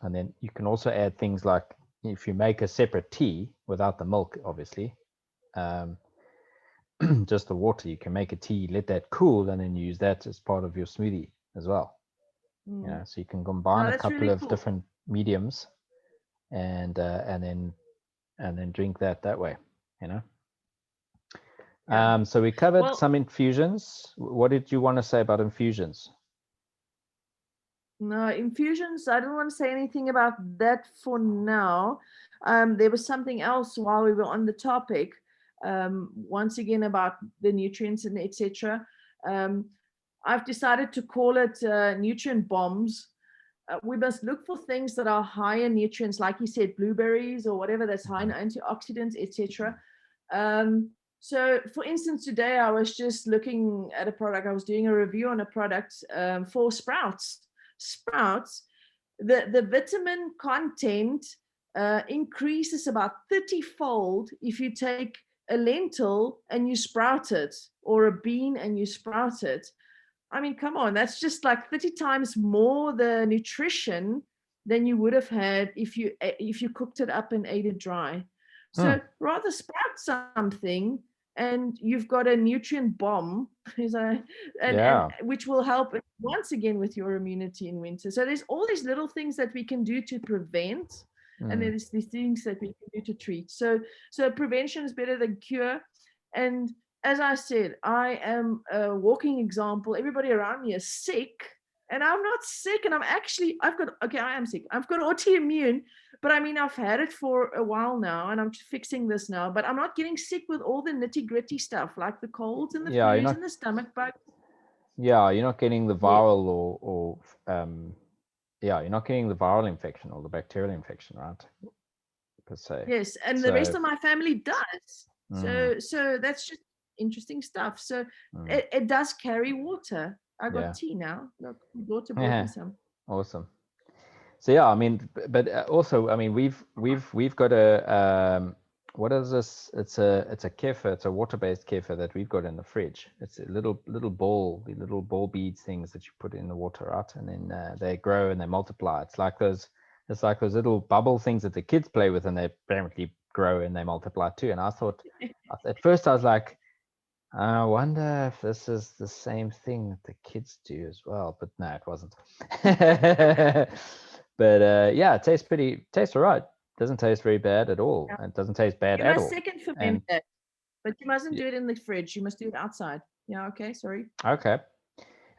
and then you can also add things like if you make a separate tea without the milk, obviously, just the water, you can make a tea, let that cool, and then use that as part of your smoothie as well. You know, so you can combine No, a that's couple really of cool. different mediums, and then drink that way. You know. Yeah. So we covered Well, some infusions. What did you want to say about infusions? no, infusions, I don't want to say anything about that for now. There was something else while we were on the topic, once again about the nutrients and etc. I've decided to call it nutrient bombs. We must look for things that are higher nutrients, like you said, blueberries or whatever that's high in antioxidants, etc. So, for instance, today I was just looking at a product. I was doing a review on a product for sprouts. Sprouts, the vitamin content increases about 30-fold if you take a lentil and you sprout it, or a bean and you sprout it. I mean, come on, that's just like 30 times more the nutrition than you would have had if you cooked it up and ate it dry. So rather sprout something and you've got a nutrient bomb, and which will help once again with your immunity in winter. So there's all these little things that we can do to prevent, and there's these things that we can do to treat. So prevention is better than cure. And as I said, I am a walking example. Everybody around me is sick, and I'm not sick. And I am sick. I've got autoimmune, but I mean, I've had it for a while now, and I'm fixing this now. But I'm not getting sick with all the nitty gritty stuff like the colds and the flus and the stomach bug. Yeah, you're not getting the Yeah. viral you're not getting the viral infection or the bacterial infection, right? Per se. Yes, and the rest of my family does. So that's just interesting stuff. So it does carry water. I got tea now. Look, my daughter brought me some. Awesome. So yeah, I mean, but also, I mean, we've got a what is this? It's a kefir. It's a water-based kefir that we've got in the fridge. It's a little ball, the little ball beads things that you put in the water, right? And then they grow and they multiply. It's like those little bubble things that the kids play with, and they apparently grow and they multiply too. And I thought, at first I was like, I wonder if this is the same thing that the kids do as well. But no, it wasn't. But yeah, it tastes all right. Doesn't taste very bad at all. Yeah. And it doesn't taste bad You at must all. second ferment it, but you mustn't do it in the fridge. You must do it outside. Yeah, okay, sorry. Okay.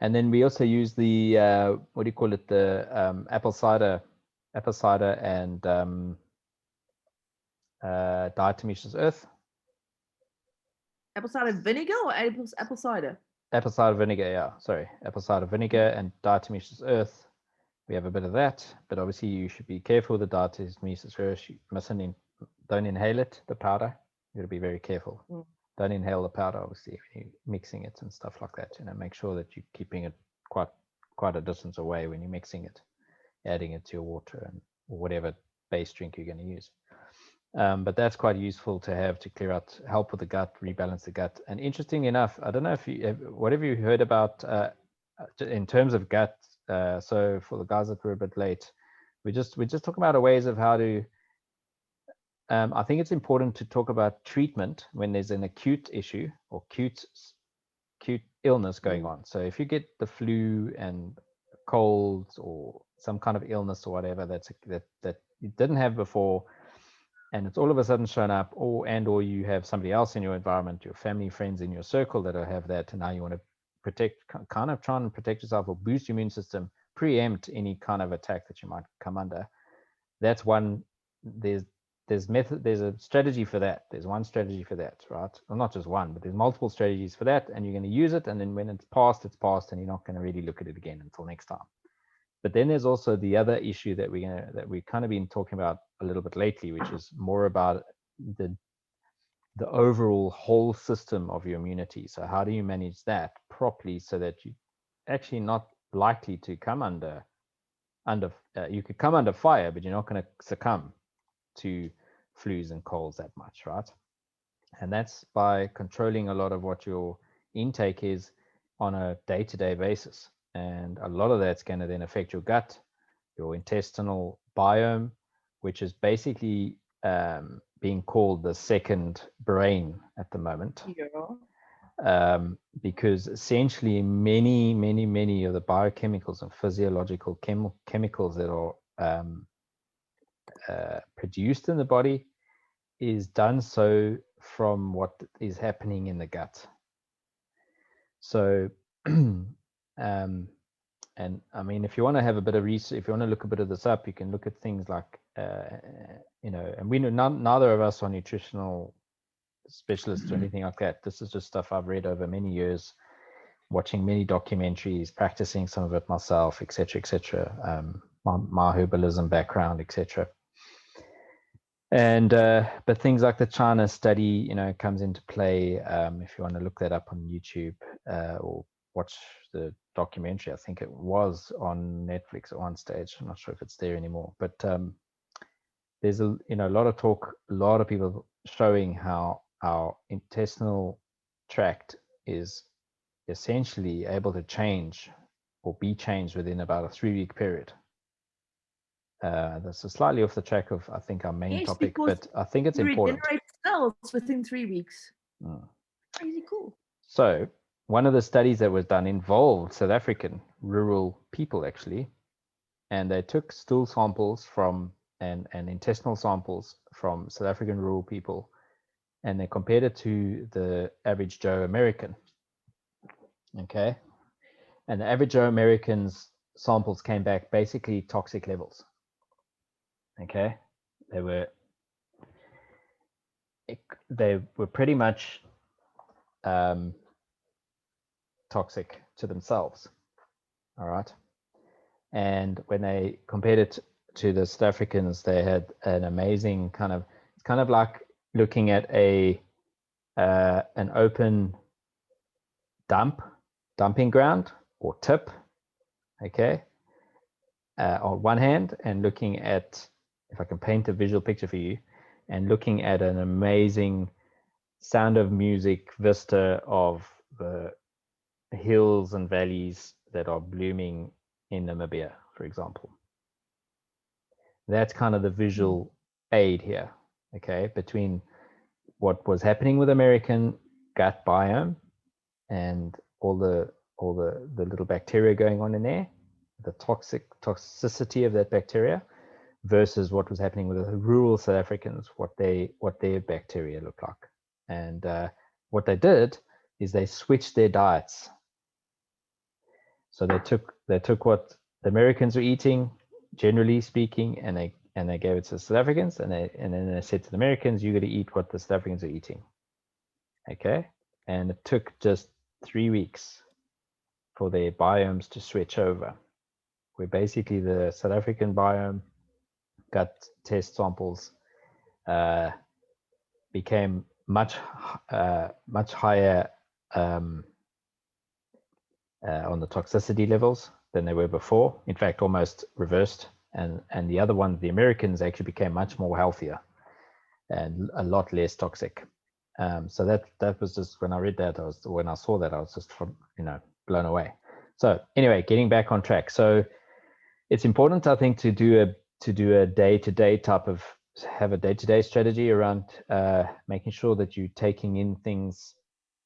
And then we also use the what do you call it? The apple cider and diatomaceous earth. Apple cider vinegar or apple cider? Apple cider vinegar, yeah. Sorry, apple cider vinegar and diatomaceous earth. We have a bit of that, but obviously you should be careful with the diatomaceous earth. You mustn't don't inhale it, the powder. You got to be very careful. Don't inhale the powder, obviously, when you're mixing it and stuff like that. You know, make sure that you're keeping it quite a distance away when you're mixing it, adding it to your water or whatever base drink you're going to use. But that's quite useful to have to clear out, help with the gut, rebalance the gut. And interesting enough, I don't know if what have you heard about in terms of gut? So for the guys that were a bit late, we just talking about ways of how to. I think it's important to talk about treatment when there's an acute issue or acute illness going on. So if you get the flu and colds or some kind of illness or whatever that you didn't have before, and it's all of a sudden shown up, or you have somebody else in your environment, your family, friends in your circle that have that, and now you want to try and protect yourself or boost your immune system, preempt any kind of attack that you might come under. That's one. There's a strategy for that. There's one strategy for that, right? Well, not just one, but there's multiple strategies for that, and you're going to use it, and then when it's past, and you're not going to really look at it again until next time. But then there's also the other issue that we've kind of been talking about a little bit lately, which is more about the overall whole system of your immunity. So how do you manage that properly so that you actually not likely to come under you could come under fire, but you're not going to succumb to flus and colds that much, right? And that's by controlling a lot of what your intake is on a day-to-day basis. And a lot of that's going to then affect your gut, your intestinal biome, which is basically being called the second brain at the moment. Because essentially many of the biochemicals and physiological chemicals that are produced in the body is done so from what is happening in the gut. So and I mean, if you want to have a bit of research, if you want to look a bit of this up, you can look at things like you know, and we know neither of us are nutritional specialists or anything like that. This is just stuff I've read over many years, watching many documentaries, practicing some of it myself, etc. My herbalism background, etc. And but things like the China study, you know, comes into play. If you want to look that up on YouTube or watch the documentary, I think it was on Netflix at one stage. I'm not sure if it's there anymore, but there's a lot of talk, a lot of people showing how our intestinal tract is essentially able to change or be changed within about a 3-week period. That's slightly off the track of, I think, our main topic, but I think it's important. Regenerate cells within 3 weeks. Crazy cool. So one of the studies that was done involved South African rural people, actually, and they took stool samples from and intestinal samples from South African rural people, and they compared it to the average Joe American. Okay, and the average Joe American's samples came back basically toxic levels. Okay, they were pretty much toxic to themselves. All right, and when they compared it to the South Africans, they had an amazing it's kind of like looking at an open dumping ground or tip, okay, on one hand, and looking at, if I can paint a visual picture for you, and looking at an amazing Sound of Music vista of the hills and valleys that are blooming in Namibia, for example. That's kind of the visual aid here, okay, between what was happening with American gut biome and all the little bacteria going on in there, the toxicity of that bacteria, versus what was happening with the rural South Africans, what their bacteria look like. And what they did is they switched their diets. So they took what the Americans were eating, generally speaking, and they gave it to the South Africans, and then they said to the Americans, you got to eat what the South Africans are eating. Okay, and it took just 3 weeks for their biomes to switch over, where basically the South African biome gut test samples became much higher on the toxicity levels than they were before. In fact, almost reversed. And the other one, the Americans, actually became much more healthier and a lot less toxic. So that was just, when I read that, when I saw that, I was just blown away. So anyway, getting back on track. So it's important, I think, to do a day-to-day have a day-to-day strategy around making sure that you're taking in things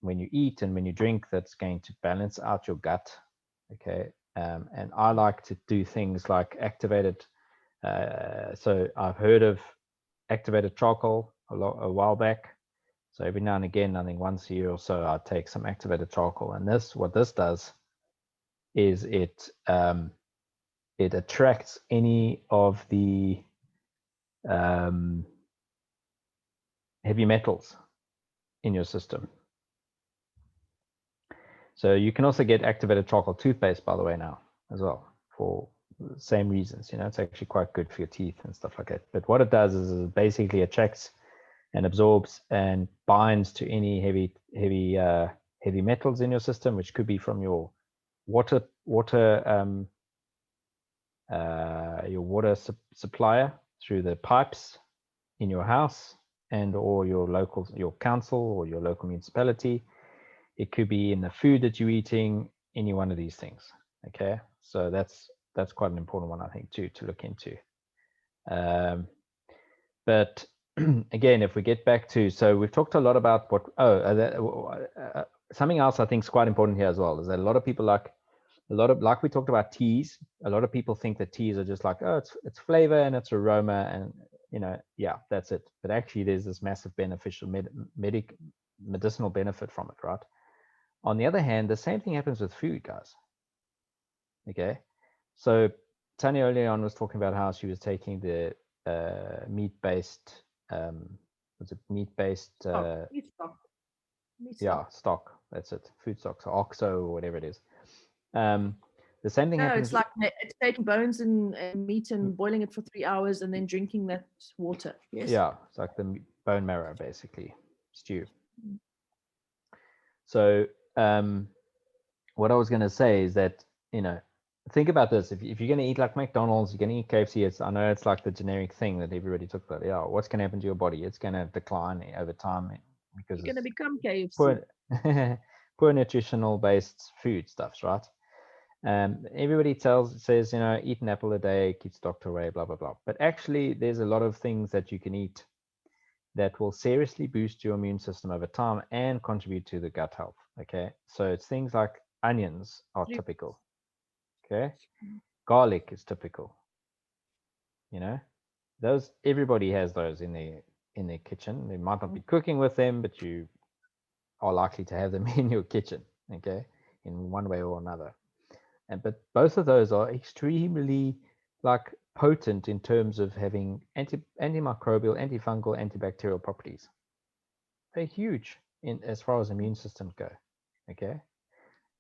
when you eat and when you drink that's going to balance out your gut. Okay, and I like to do things like activated. So I've heard of activated charcoal a while back. So every now and again, I think once a year or so, I take some activated charcoal. And what this does is it attracts any of the heavy metals in your system. So you can also get activated charcoal toothpaste, by the way, now as well, for the same reasons. It's actually quite good for your teeth and stuff like that. But what it does is it basically attracts and absorbs and binds to any heavy metals in your system, which could be from your water supplier through the pipes in your house and or your council or your local municipality. It could be in the food that you're eating, any one of these things. Okay, so that's quite an important one, I think, too, to look into. But again, if we get back to, so we've talked a lot about what, something else I think is quite important here as well, is that a lot of people like we talked about teas, a lot of people think that teas are just like, oh, it's flavor and it's aroma and, yeah, that's it. But actually there's this massive beneficial medicinal benefit from it, right? On the other hand, the same thing happens with food, guys. Okay. So Tanya earlier on was talking about how she was taking the meat-based, was it meat-based? Meat stock. Yeah, stock. That's it. Food stock, so OXO or whatever it is. The same thing No, happens. it's like it's taking bones and meat and boiling it for 3 hours and then drinking that water. Yes. Yeah, it's like the bone marrow, basically, stew. So what I was going to say is that, think about this. If you're going to eat like McDonald's, you're going to eat KFC, I know it's like the generic thing that everybody took about. Yeah, what's going to happen to your body? It's going to decline over time because you're going to become KFC. Poor nutritional based food stuffs, right? Everybody says, eat an apple a day, keeps doctor away, blah, blah, blah. But actually, there's a lot of things that you can eat that will seriously boost your immune system over time and contribute to the gut health. Okay. So it's things like onions are typical. Okay. Garlic is typical. Those, everybody has those in their kitchen. They might not be cooking with them, but you are likely to have them in your kitchen. Okay. In one way or another. But both of those are extremely potent in terms of having antimicrobial, antifungal, antibacterial properties. They're huge as far as immune systems go. Okay.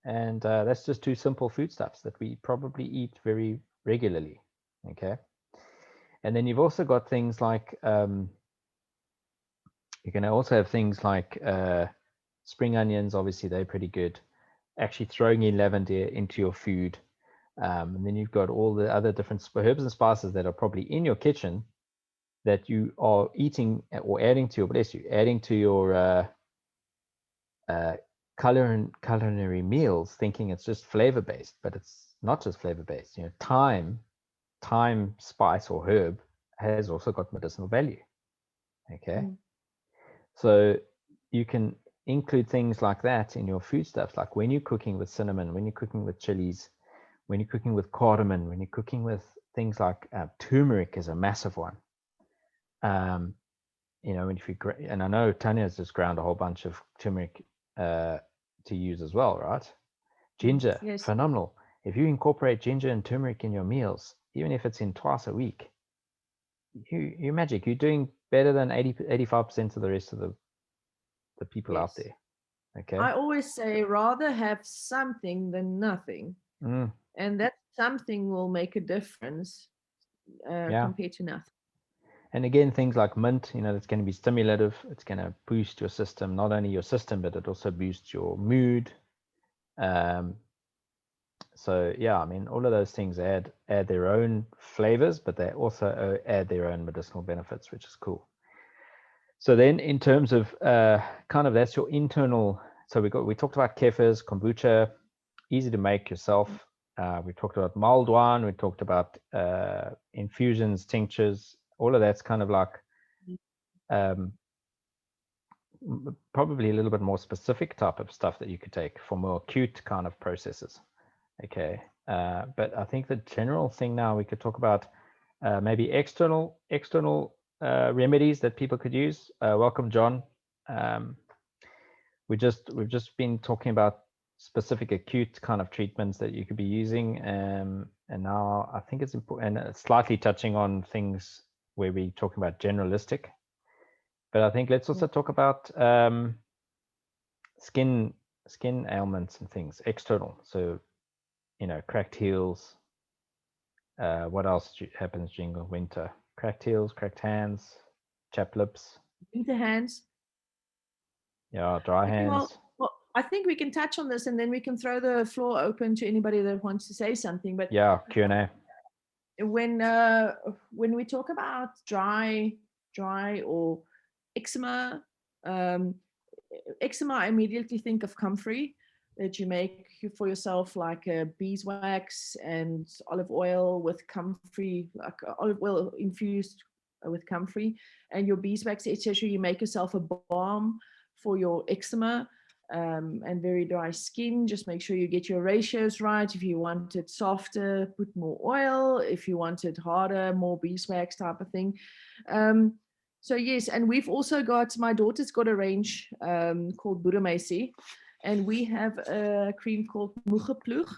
And that's just two simple foodstuffs that we probably eat very regularly. Okay. And then you've also got things like, you can also have things like spring onions. Obviously, they're pretty good. Actually throwing in lavender into your food. And then you've got all the other different herbs and spices that are probably in your kitchen that you are eating or adding to your culinary meals, thinking it's just flavor based, but it's not just flavor based. Thyme, spice or herb has also got medicinal value. Okay. So you can include things like that in your foodstuffs, like when you're cooking with cinnamon, when you're cooking with chilies, when you're cooking with cardamom, when you're cooking with things like turmeric is a massive one. If you, and I know Tanya's just ground a whole bunch of turmeric to use as well, right? Ginger, yes. Phenomenal. If you incorporate ginger and turmeric in your meals, even if it's in twice a week, you're magic. You're doing better than 85% of the rest of the people out there. Okay. I always say rather have something than nothing. And that something will make a difference compared to nothing. And again, things like mint, that's going to be stimulative. It's going to boost your system, not only your system, but it also boosts your mood. So yeah, all of those things add their own flavors, but they also add their own medicinal benefits, which is cool. So then in terms of that's your internal. So we talked about kefirs, kombucha, easy to make yourself. We talked about mulled wine. We talked about infusions, tinctures. All of that's kind of like probably a little bit more specific type of stuff that you could take for more acute kind of processes. Okay. But I think the general thing now we could talk about maybe external remedies that people could use. Welcome, John. We've just been talking about specific acute kind of treatments that you could be using, and now I think it's important, and slightly touching on things where we're talking about generalistic. But I think let's also talk about skin ailments and things external. So, cracked heels. What else happens during the winter? Cracked heels, cracked hands, chapped lips. Winter hands. Yeah, dry hands. Well, I think we can touch on this, and then we can throw the floor open to anybody that wants to say something. But yeah, Q&A. When we talk about dry or eczema, eczema, I immediately think of comfrey that you make for yourself, like a beeswax and olive oil with comfrey, like olive oil infused with comfrey, and your beeswax, etc. You make yourself a balm for your eczema and very dry skin. Just make sure you get your ratios right. If you want it softer, put more oil. If you want it harder, more beeswax type of thing. So yes, and we've also got, my daughter's got a range called Boeremesie, and we have a cream called Moegeploeg.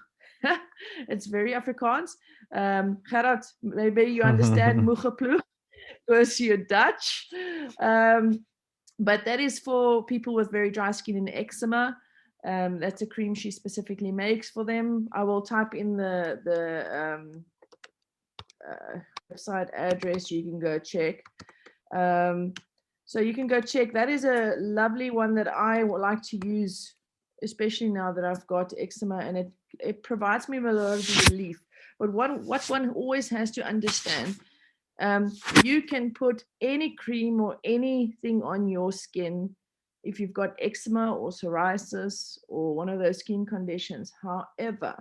It's very Afrikaans. Gerard, maybe you understand Moegeploeg because you're Dutch. But that is for people with very dry skin and eczema. That's a cream she specifically makes for them. I will type in the website address. You can go check. So you can go check. That is a lovely one that I would like to use, especially now that I've got eczema, and it provides me with a lot of relief. But what one always has to understand, you can put any cream or anything on your skin if you've got eczema or psoriasis or one of those skin conditions. However,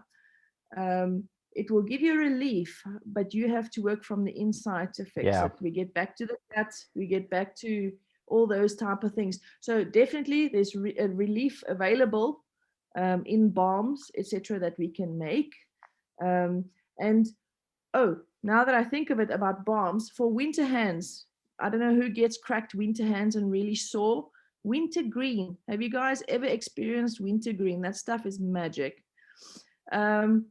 it will give you relief, but you have to work from the inside to fix it. We get back to the gut, we get back to all those type of things. So definitely there's a relief available in balms, etc., that we can make. And now that I think of it, about balms for winter hands, I don't know who gets cracked winter hands and really sore. Wintergreen. Have you guys ever experienced wintergreen? That stuff is magic. And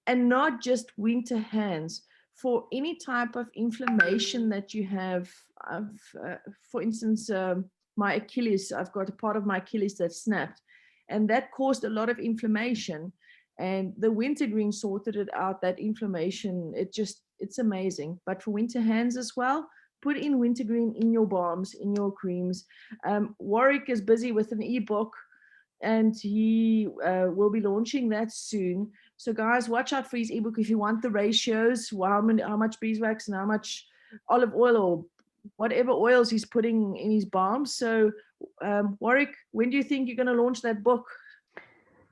not just winter hands. For any type of inflammation that you have, for instance, my Achilles, I've got a part of my Achilles that snapped, and that caused a lot of inflammation. And the wintergreen sorted it out, that inflammation. It's amazing. But for winter hands as well, put in wintergreen in your balms, in your creams. Warwick is busy with an ebook, and he will be launching that soon. So guys, watch out for his ebook if you want the ratios, how much beeswax and how much olive oil or whatever oils he's putting in his balms. So Warwick, when do you think you're going to launch that book?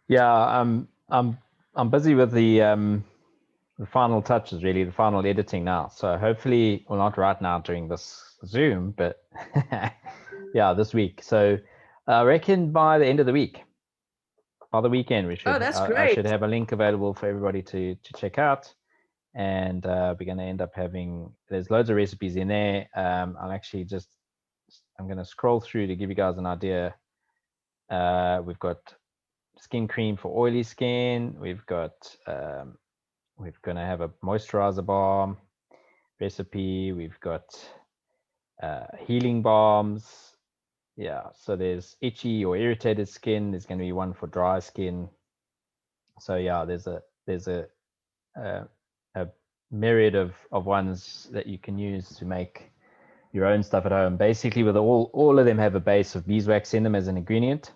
Yeah, I'm busy with the final touches, really, the final editing now. So hopefully, well, not right now during this Zoom, but yeah, this week. So I reckon by the end of the week, by the weekend, we should. Oh, that's great. I should have a link available for everybody to check out, and we're going to end up having. There's loads of recipes in there. I'm going to scroll through to give you guys an idea. We've got skin cream for oily skin. We've got. We're going to have a moisturizer balm recipe. We've got healing balms. Yeah, so there's itchy or irritated skin. There's going to be one for dry skin. So yeah, there's a myriad of ones that you can use to make your own stuff at home. Basically, with all of them have a base of beeswax in them as an ingredient,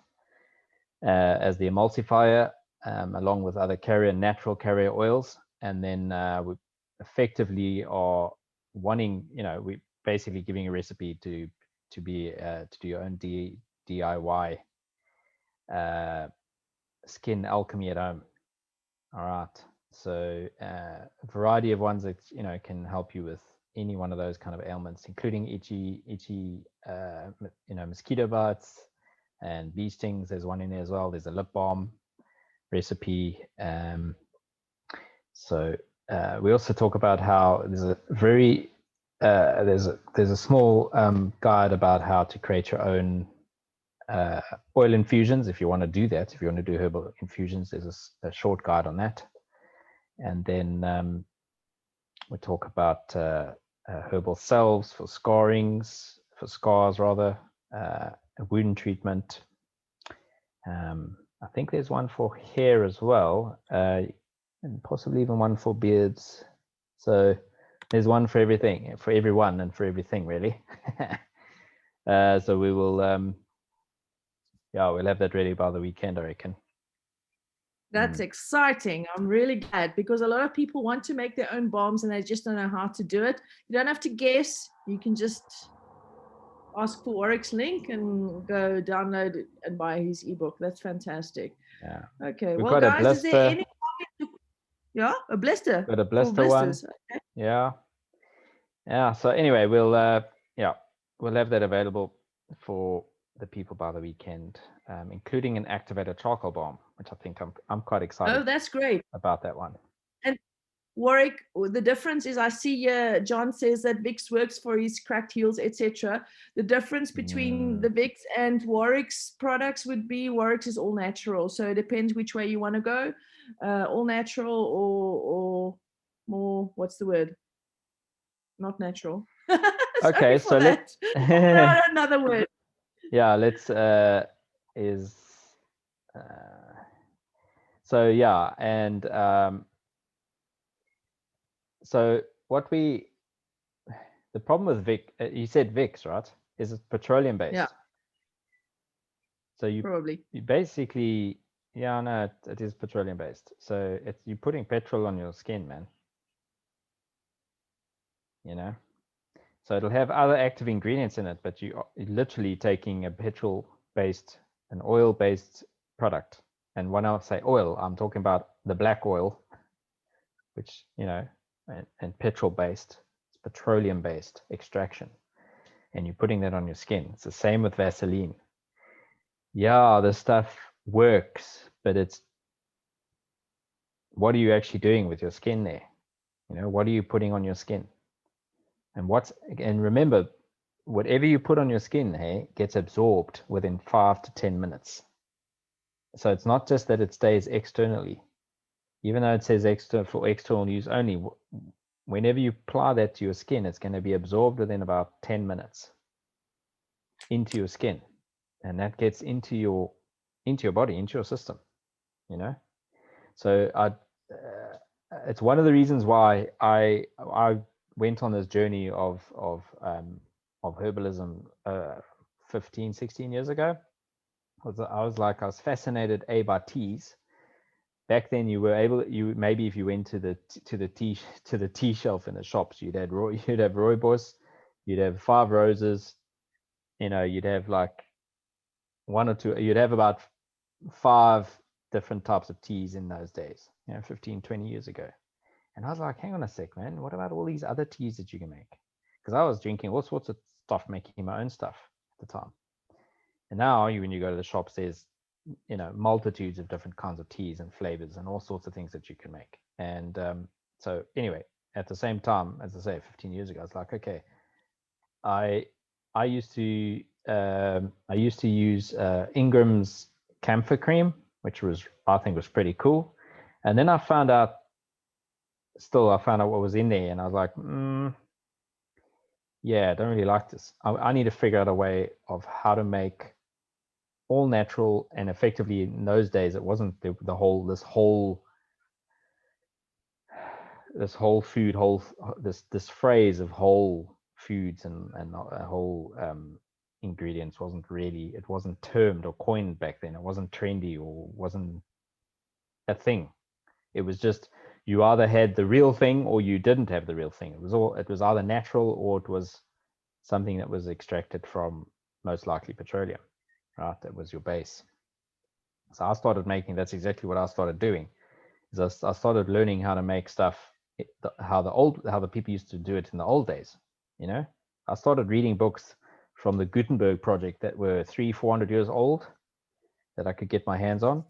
as the emulsifier, along with other natural carrier oils. And then we effectively are wanting, we're basically giving a recipe to do your own DIY skin alchemy at home. All right. So a variety of ones that can help you with any one of those kind of ailments, including itchy mosquito bites and bee stings. There's one in there as well. There's a lip balm recipe. So we also talk about how there's a very there's a small guide about how to create your own oil infusions. If you want to do that, if you want to do herbal infusions, there's a short guide on that. And then we talk about herbal salves for scars rather, wound treatment. I think there's one for hair as well, and possibly even one for beards. So there's one for everything, for everyone and for everything, really. So we will, we'll have that ready by the weekend, I reckon. That's exciting. I'm really glad, because a lot of people want to make their own balms and they just don't know how to do it. You don't have to guess. You can just ask for Warwick's link and go download it and buy his ebook. That's fantastic. Yeah. Okay. We've well, got guys, is there any? a Yeah, a blister. Got a blister one. Okay. Yeah. Yeah. So anyway, we'll we'll have that available for the people by the weekend, including an activated charcoal balm, which I think I'm quite excited Oh, that's great. about that one. And Warwick, the difference is I see John says that Vicks works for his cracked heels, etc. The difference between the Vicks and Warwick's products would be Warwick's is all natural. So it depends which way you want to go, all natural or more, what's the word? Not natural. Okay, Sorry for that. Another word. Yeah, let's is so yeah, and so what the problem with Vic, you said Vicks, right? Is it petroleum based? Yeah. So you Probably. you basically, yeah, no, it is petroleum based. So it's you're putting petrol on your skin, man. You know, so it'll have other active ingredients in it, but you're literally taking a petrol based, an oil based product. And when I say oil, I'm talking about the black oil, which, you know, and petrol based, it's petroleum based extraction. And you're putting that on your skin. It's the same with Vaseline. Yeah, the stuff works, but it's what are you actually doing with your skin there? You know, what are you putting on your skin? And remember, whatever you put on your skin, hey, gets absorbed within 5 to 10 minutes. So it's not just that it stays externally, even though it says for external use only. Whenever you apply that to your skin, it's going to be absorbed within about 10 minutes into your skin, and that gets into your body, into your system. You know, so it's one of the reasons why I went on this journey of herbalism 15, 16 years ago. I was fascinated by teas. Back then, you were able, maybe if you went to the tea shelf in the shops, you'd have rooibos, you'd have Five Roses, you know, you'd have like one or two, you'd have about 5 different types of teas in those days, you know, 15, 20 years ago. And I was like, hang on a sec, man, what about all these other teas that you can make? Because I was drinking all sorts of stuff, making my own stuff at the time. And now when you go to the shops, there's, you know, multitudes of different kinds of teas and flavors and all sorts of things that you can make. And so anyway, at the same time, as I say, 15 years ago, I was like, okay, I used to use Ingram's camphor cream, which I think was pretty cool. And then I found out what was in there, and I was like, yeah, I don't really like this. I need to figure out a way of how to make all natural, and effectively in those days it wasn't this phrase of whole foods and whole ingredients wasn't termed or coined back then. It wasn't trendy or wasn't a thing. It was just you either had the real thing or you didn't have the real thing. It was either natural or it was something that was extracted from most likely petroleum, right? That was your base. So that's exactly what I started doing. Is I started learning how to make stuff how the people used to do it in the old days. You know, I started reading books from the Gutenberg project that were 300-400 years old that I could get my hands on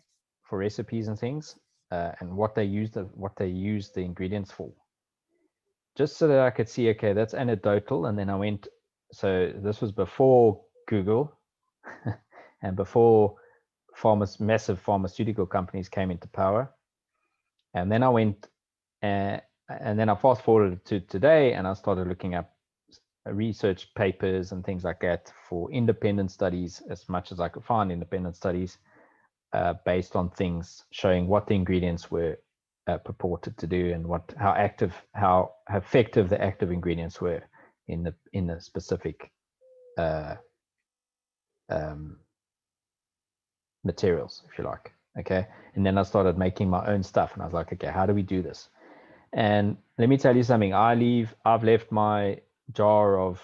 for recipes and things, and what they used the ingredients for, just so that I could see, okay, that's anecdotal. And then I went, so this was before Google and before massive pharmaceutical companies came into power. And then I went, and then I fast forwarded to today, and I started looking up research papers and things like that for independent studies, as much as I could find independent studies based on things showing what the ingredients were purported to do, and how effective the active ingredients were in the specific materials, if you like. Okay, and then I started making my own stuff, and I was like, okay, how do we do this? And let me tell you something. I've left my jar of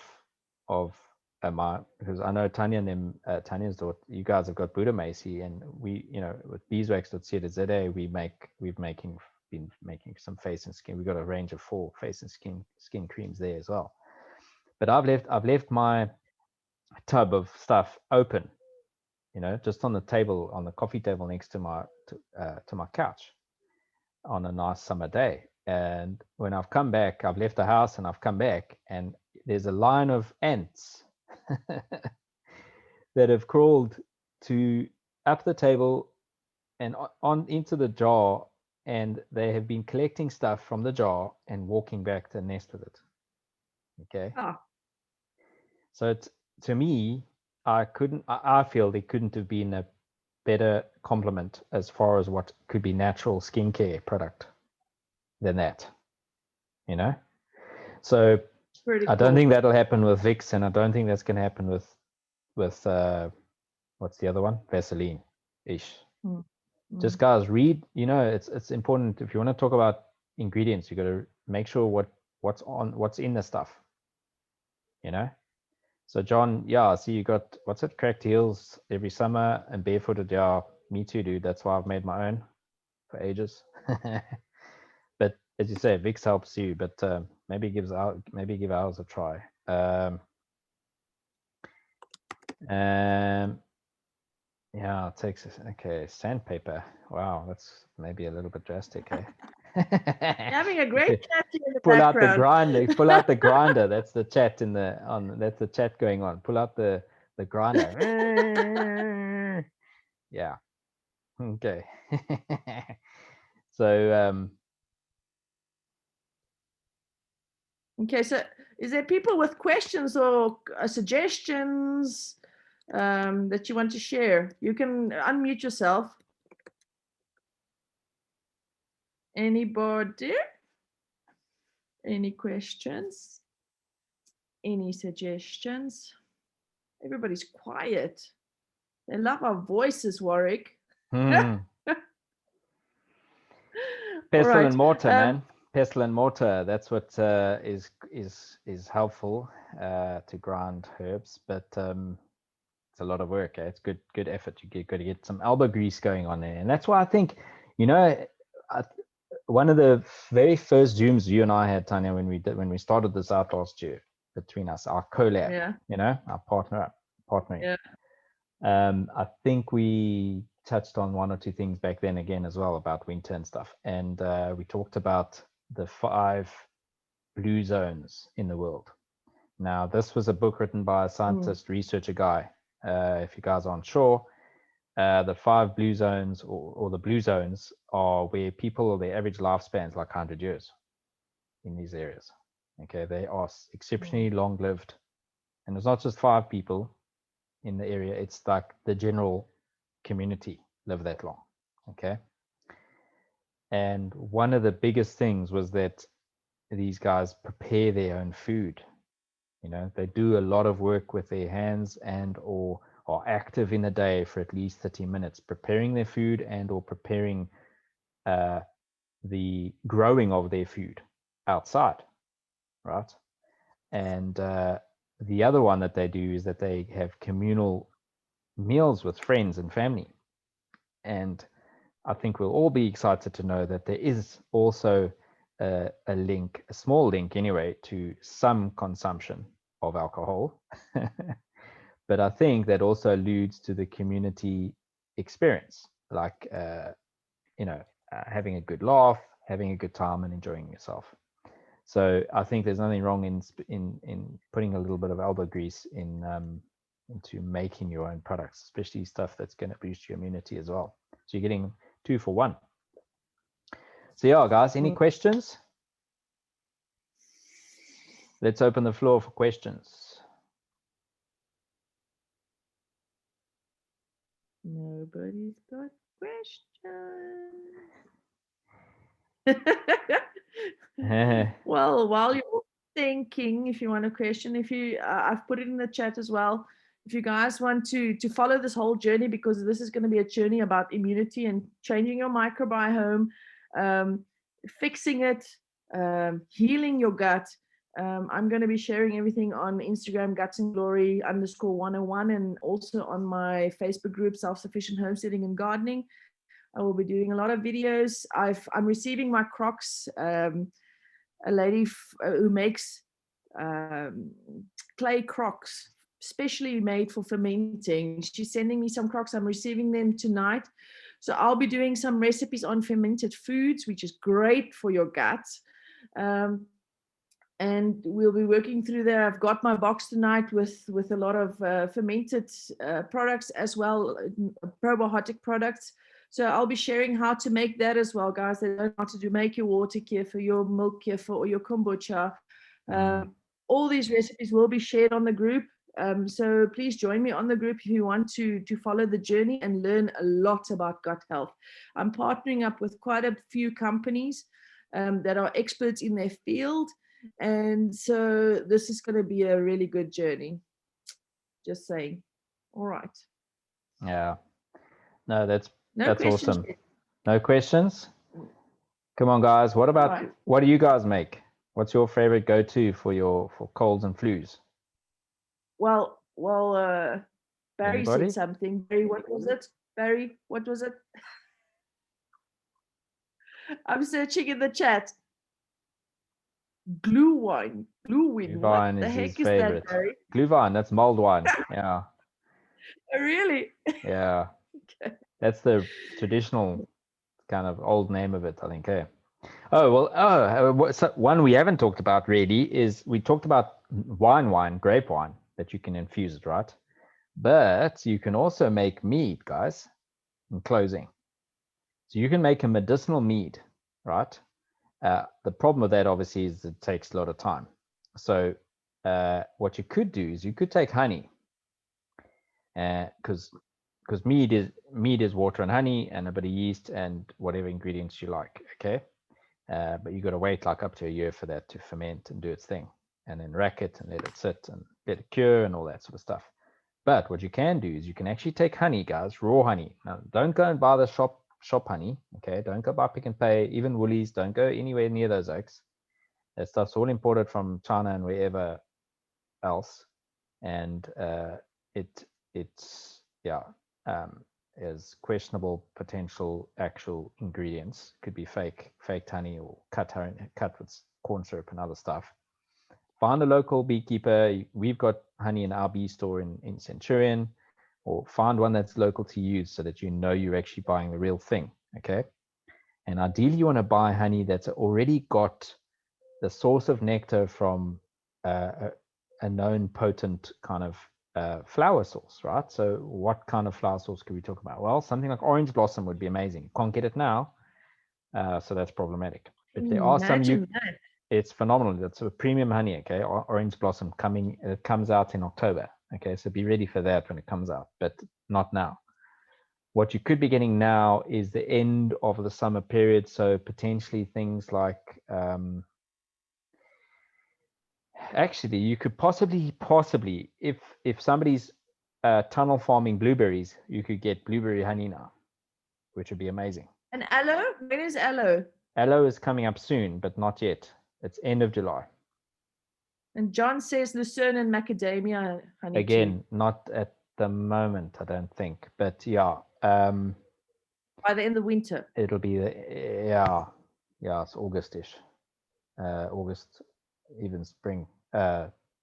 because I know Tanya and them, Tanya's daughter, you guys have got Buddha Macy, and we, you know, with beeswax.co.za, we're making been making some face and skin. We've got a range of 4 face and skin creams there as well. But I've left my tub of stuff open, you know, just on the table, on the coffee table next to my couch on a nice summer day. And when I've come back, I've left the house and I've come back, and there's a line of ants that have crawled up the table and on into the jar, and they have been collecting stuff from the jar and walking back to the nest with it. Okay. Oh. So to me, I feel there couldn't have been a better complement as far as what could be natural skincare product than that, you know. So I don't think that'll happen with Vicks, and I don't think that's going to happen with what's the other one, Vaseline ish. Just guys, read, you know, it's important. If you want to talk about ingredients, you got to make sure what's in the stuff, you know. So John, yeah, I see you got, what's it, cracked heels every summer and barefooted. Yeah, me too, dude. That's why I've made my own for ages. But as you say, Vicks helps you, but maybe give ours a try. Yeah, it takes, okay, sandpaper. Wow, that's maybe a little bit drastic, eh? Having a great chat in the pull background. out the grinder. Pull out the grinder. That's the chat that's the chat going on. Pull out the grinder. Yeah. Okay. So okay, so is there people with questions or suggestions that you want to share? You can unmute yourself. Anybody? Any questions? Any suggestions? Everybody's quiet. They love our voices, Warwick. pestle right. and mortar, man. Pestle and mortar. That's what is helpful to grind herbs, but it's a lot of work. Eh? It's good effort. You got to get some elbow grease going on there, and that's why I think, you know, one of the very first Zooms you and I had, Tanya, when we started this out last year between us, our collab, you know, our partnering. Yeah. I think we touched on 1 or 2 things back then again as well about winter and stuff, and we talked about the 5 blue zones in the world. Now, this was a book written by a scientist, researcher guy. If you guys aren't sure, the 5 blue zones or the blue zones are where people, their average lifespan is like 100 years in these areas. Okay, they are exceptionally long-lived, and it's not just 5 people in the area. It's like the general community live that long. Okay, and one of the biggest things was that these guys prepare their own food. You know, they do a lot of work with their hands and or are active in a day for at least 30 minutes preparing their food and or preparing the growing of their food outside, right? And the other one that they do is that they have communal meals with friends and family. And I think we'll all be excited to know that there is also a link, a small link anyway, to some consumption of alcohol. But I think that also alludes to the community experience, like, you know, having a good laugh, having a good time and enjoying yourself. So I think there's nothing wrong in putting a little bit of elbow grease into making your own products, especially stuff that's going to boost your immunity as well. So you're getting 2 for 1. So yeah, guys, any questions? Let's open the floor for questions. Nobody's got questions. Well, while you're thinking, if you want a question, if you, I've put it in the chat as well. If you guys want to follow this whole journey, because this is going to be a journey about immunity and changing your microbiome, fixing it, healing your gut. I'm going to be sharing everything on Instagram, Guts and Glory _101, and also on my Facebook group, Self-Sufficient Homesteading and Gardening. I will be doing a lot of videos. I'm receiving my crocks. A lady who makes clay crocks specially made for fermenting. She's sending me some crocks. I'm receiving them tonight. So I'll be doing some recipes on fermented foods, which is great for your gut. And we'll be working through there. I've got my box tonight with a lot of fermented products as well, probiotic products. So I'll be sharing how to make that as well, guys. They don't know how to make your water kefir, your milk kefir, or your kombucha. All these recipes will be shared on the group. So please join me on the group if you want to follow the journey and learn a lot about gut health. I'm partnering up with quite a few companies that are experts in their field. And so this is going to be a really good journey. Just saying. All right. Yeah. No, that's questions awesome. yet. No questions? Come on, guys. What do you guys make? What's your favorite go-to for colds and flus? Well, Barry Anybody? said something. Barry, what was it? Barry, what was it? I'm searching in the chat. Gluwein. What the heck is that, Barry? Gluwein, that's mulled wine. Yeah. Really? Yeah. Okay. That's the traditional kind of old name of it, I think. Eh? So one we haven't talked about really is we talked about grape wine that you can infuse it, right? But you can also make mead, guys, in closing. So you can make a medicinal mead, right? The problem with that, obviously, is it takes a lot of time. So what you could do is you could take honey, because mead is water and honey and a bit of yeast and whatever ingredients you like, okay? But you got to wait like up to a year for that to ferment and do its thing, and then rack it and let it sit and let it cure and all that sort of stuff. But what you can do is you can actually take honey, guys, raw honey. Now, don't go and buy the shop honey, okay? Don't go buy Pick and Pay, even Woolies. Don't go anywhere near those oaks. That stuff's all imported from China and wherever else, and it's is questionable potential actual ingredients. Could be fake honey or cut with corn syrup and other stuff. Find a local beekeeper. We've got honey in our bee store in Centurion, or find one that's local to you so that you know you're actually buying the real thing, okay? And ideally you want to buy honey that's already got the source of nectar from a known potent kind of flower source, right? So what kind of flower source could we talk about? Well, something like orange blossom would be amazing. You can't get it now, so that's problematic. But there are some it's phenomenal. That's a premium honey, okay? Orange blossom it comes out in October, okay? So be ready for that when it comes out, but not now. What you could be getting now is the end of the summer period, so potentially things like actually you could possibly if somebody's tunnel farming blueberries, you could get blueberry honey now, which would be amazing. And aloe? When is aloe? Aloe is coming up soon, but not yet. It's end of July. And John says lucerne and macadamia honey. Again, not at the moment, I don't think. But yeah. By the end of winter. It'll be it's Augustish. August, even spring,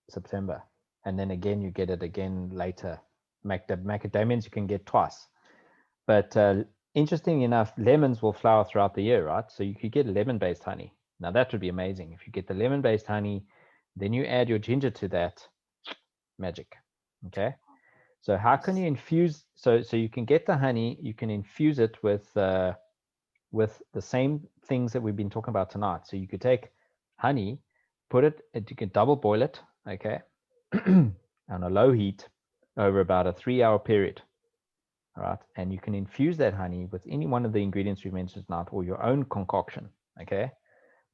September. And then again you get it again later. Macadamians you can get twice. But interesting enough, lemons will flower throughout the year, right? So you could get lemon-based honey. Now that would be amazing. If you get the lemon-based honey, then you add your ginger to that, magic. Okay. So how can you infuse? So you can get the honey, you can infuse it with the same things that we've been talking about tonight. So you could take honey, you can double boil it, okay, on a low heat over about a 3-hour period. All right, and you can infuse that honey with any one of the ingredients we've mentioned tonight, or your own concoction, okay,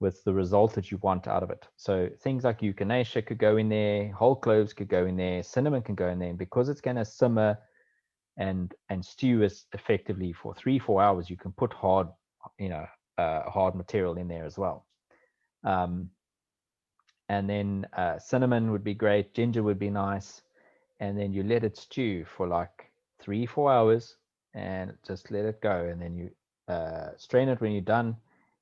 with the result that you want out of it. So things like echinacea could go in there, whole cloves could go in there, cinnamon can go in there, and because it's going to simmer and stew as effectively for 3-4 hours, you can put hard material in there as well. And then cinnamon would be great, ginger would be nice, and then you let it stew for like 3-4 hours and just let it go, and then you strain it when you're done.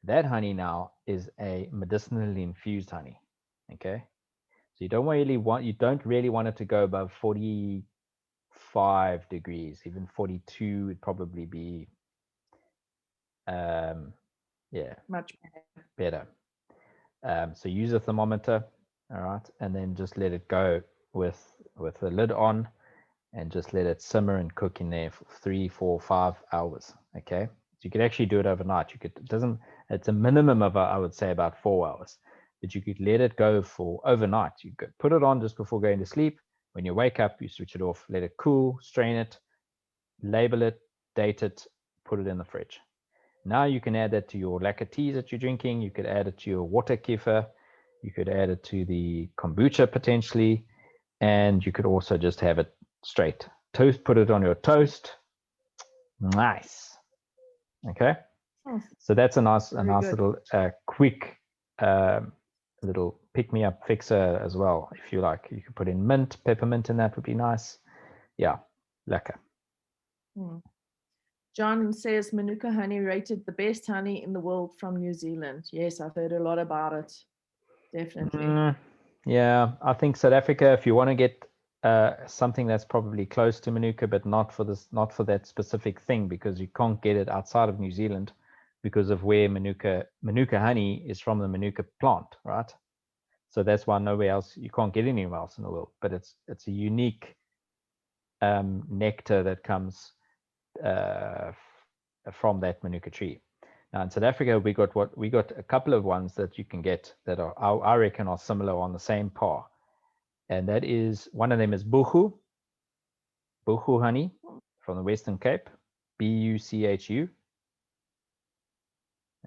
That honey now is a medicinally infused honey. Okay, so you don't really want it to go above 45 degrees. Even 42 would probably be much better. So use a thermometer, all right, and then just let it go with the lid on, and just let it simmer and cook in there for 3, 4, 5 hours. Okay, so you could actually do it overnight. It's a minimum of I would say about 4 hours, but you could let it go for overnight. You could put it on just before going to sleep. When you wake up, you switch it off, let it cool, strain it, label it, date it, put it in the fridge. Now you can add that to your lacquer teas that you're drinking. You could add it to your water kefir. You could add it to the kombucha potentially, and you could also just have it straight. Put it on your toast. Nice. Okay. So that's a nice little quick little pick-me-up fixer as well. If you like, you could put in mint, peppermint, and that would be nice. Yeah, lekker. John says Manuka honey rated the best honey in the world from New Zealand. Yes, I've heard a lot about it. Definitely. Yeah, I think South Africa, if you want to get something that's probably close to Manuka, but not for that specific thing, because you can't get it outside of New Zealand because of where Manuka honey is from, the Manuka plant, right? So that's why nowhere else, you can't get anywhere else in the world. But it's a unique nectar that comes from that Manuka tree. Now in South Africa, we got a couple of ones that you can get that are, I reckon, are similar, on the same par. And that is, one of them is buchu honey from the Western Cape, Buchu.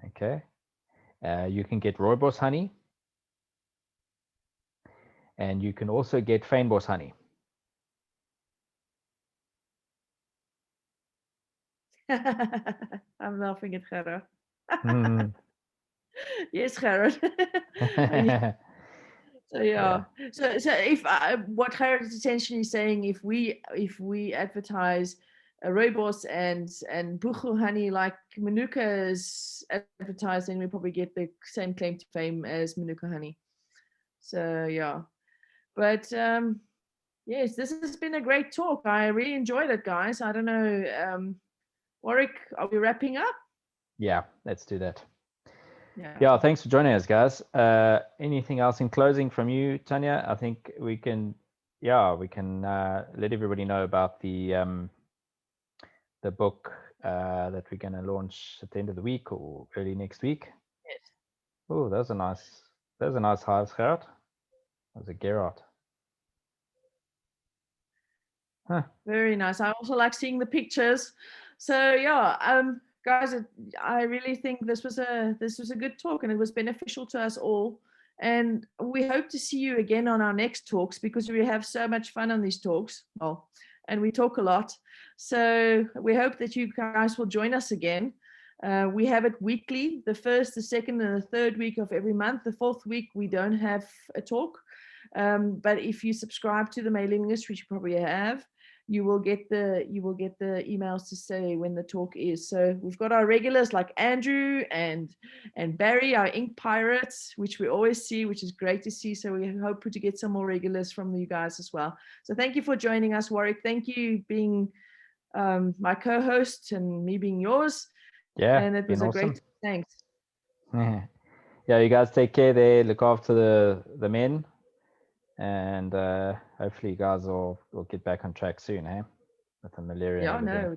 Okay. You can get rooibos honey, and you can also get fynbos honey. I'm laughing at Gerard. Yes, Gerard. So yeah. So if what Gerard is essentially saying, if we advertise rooibos and buchu honey like Manuka is advertised, then we probably get the same claim to fame as Manuka honey. So yeah, but yes, this has been a great talk. I really enjoyed it, guys. I don't know, Warwick, are we wrapping up? Yeah, let's do that. Yeah, thanks for joining us, guys. Anything else in closing from you, Tanya? I think we can let everybody know about the book that we're going to launch at the end of the week or early next week. Yes. Oh, those are nice hives, Gerard. That was a Gerard. Huh. Very nice. I also like seeing the pictures. So yeah, guys, I really think this was a good talk, and it was beneficial to us all. And we hope to see you again on our next talks, because we have so much fun on these talks. Oh, and we talk a lot. So we hope that you guys will join us again. We have it weekly, the first, the second, and the third week of every month. The fourth week we don't have a talk. But if you subscribe to the mailing list, which you probably have, you will get the emails to say when the talk is. So we've got our regulars like Andrew and Barry, our ink pirates, which we always see, which is great to see. So we hope to get some more regulars from you guys as well. So thank you for joining us, Warwick. Thank you being my co-host and me being yours. Yeah, and it was a awesome. great. Thanks. Yeah, you guys take care there. Look after the men. And hopefully you guys will get back on track soon, eh? With the malaria. Yeah, no.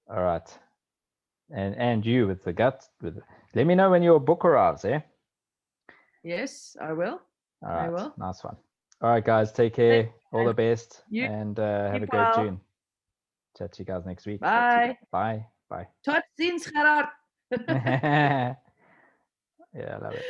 All right. And you with the guts. Let me know when your book arrives, eh? Yes, I will. All right. I will. Nice one. All right, guys. Take care. Thanks, all the best. You and have a great June. Chat to you guys next week. Bye. Bye. Bye. Tot ziens, Gerard. Yeah, I love it.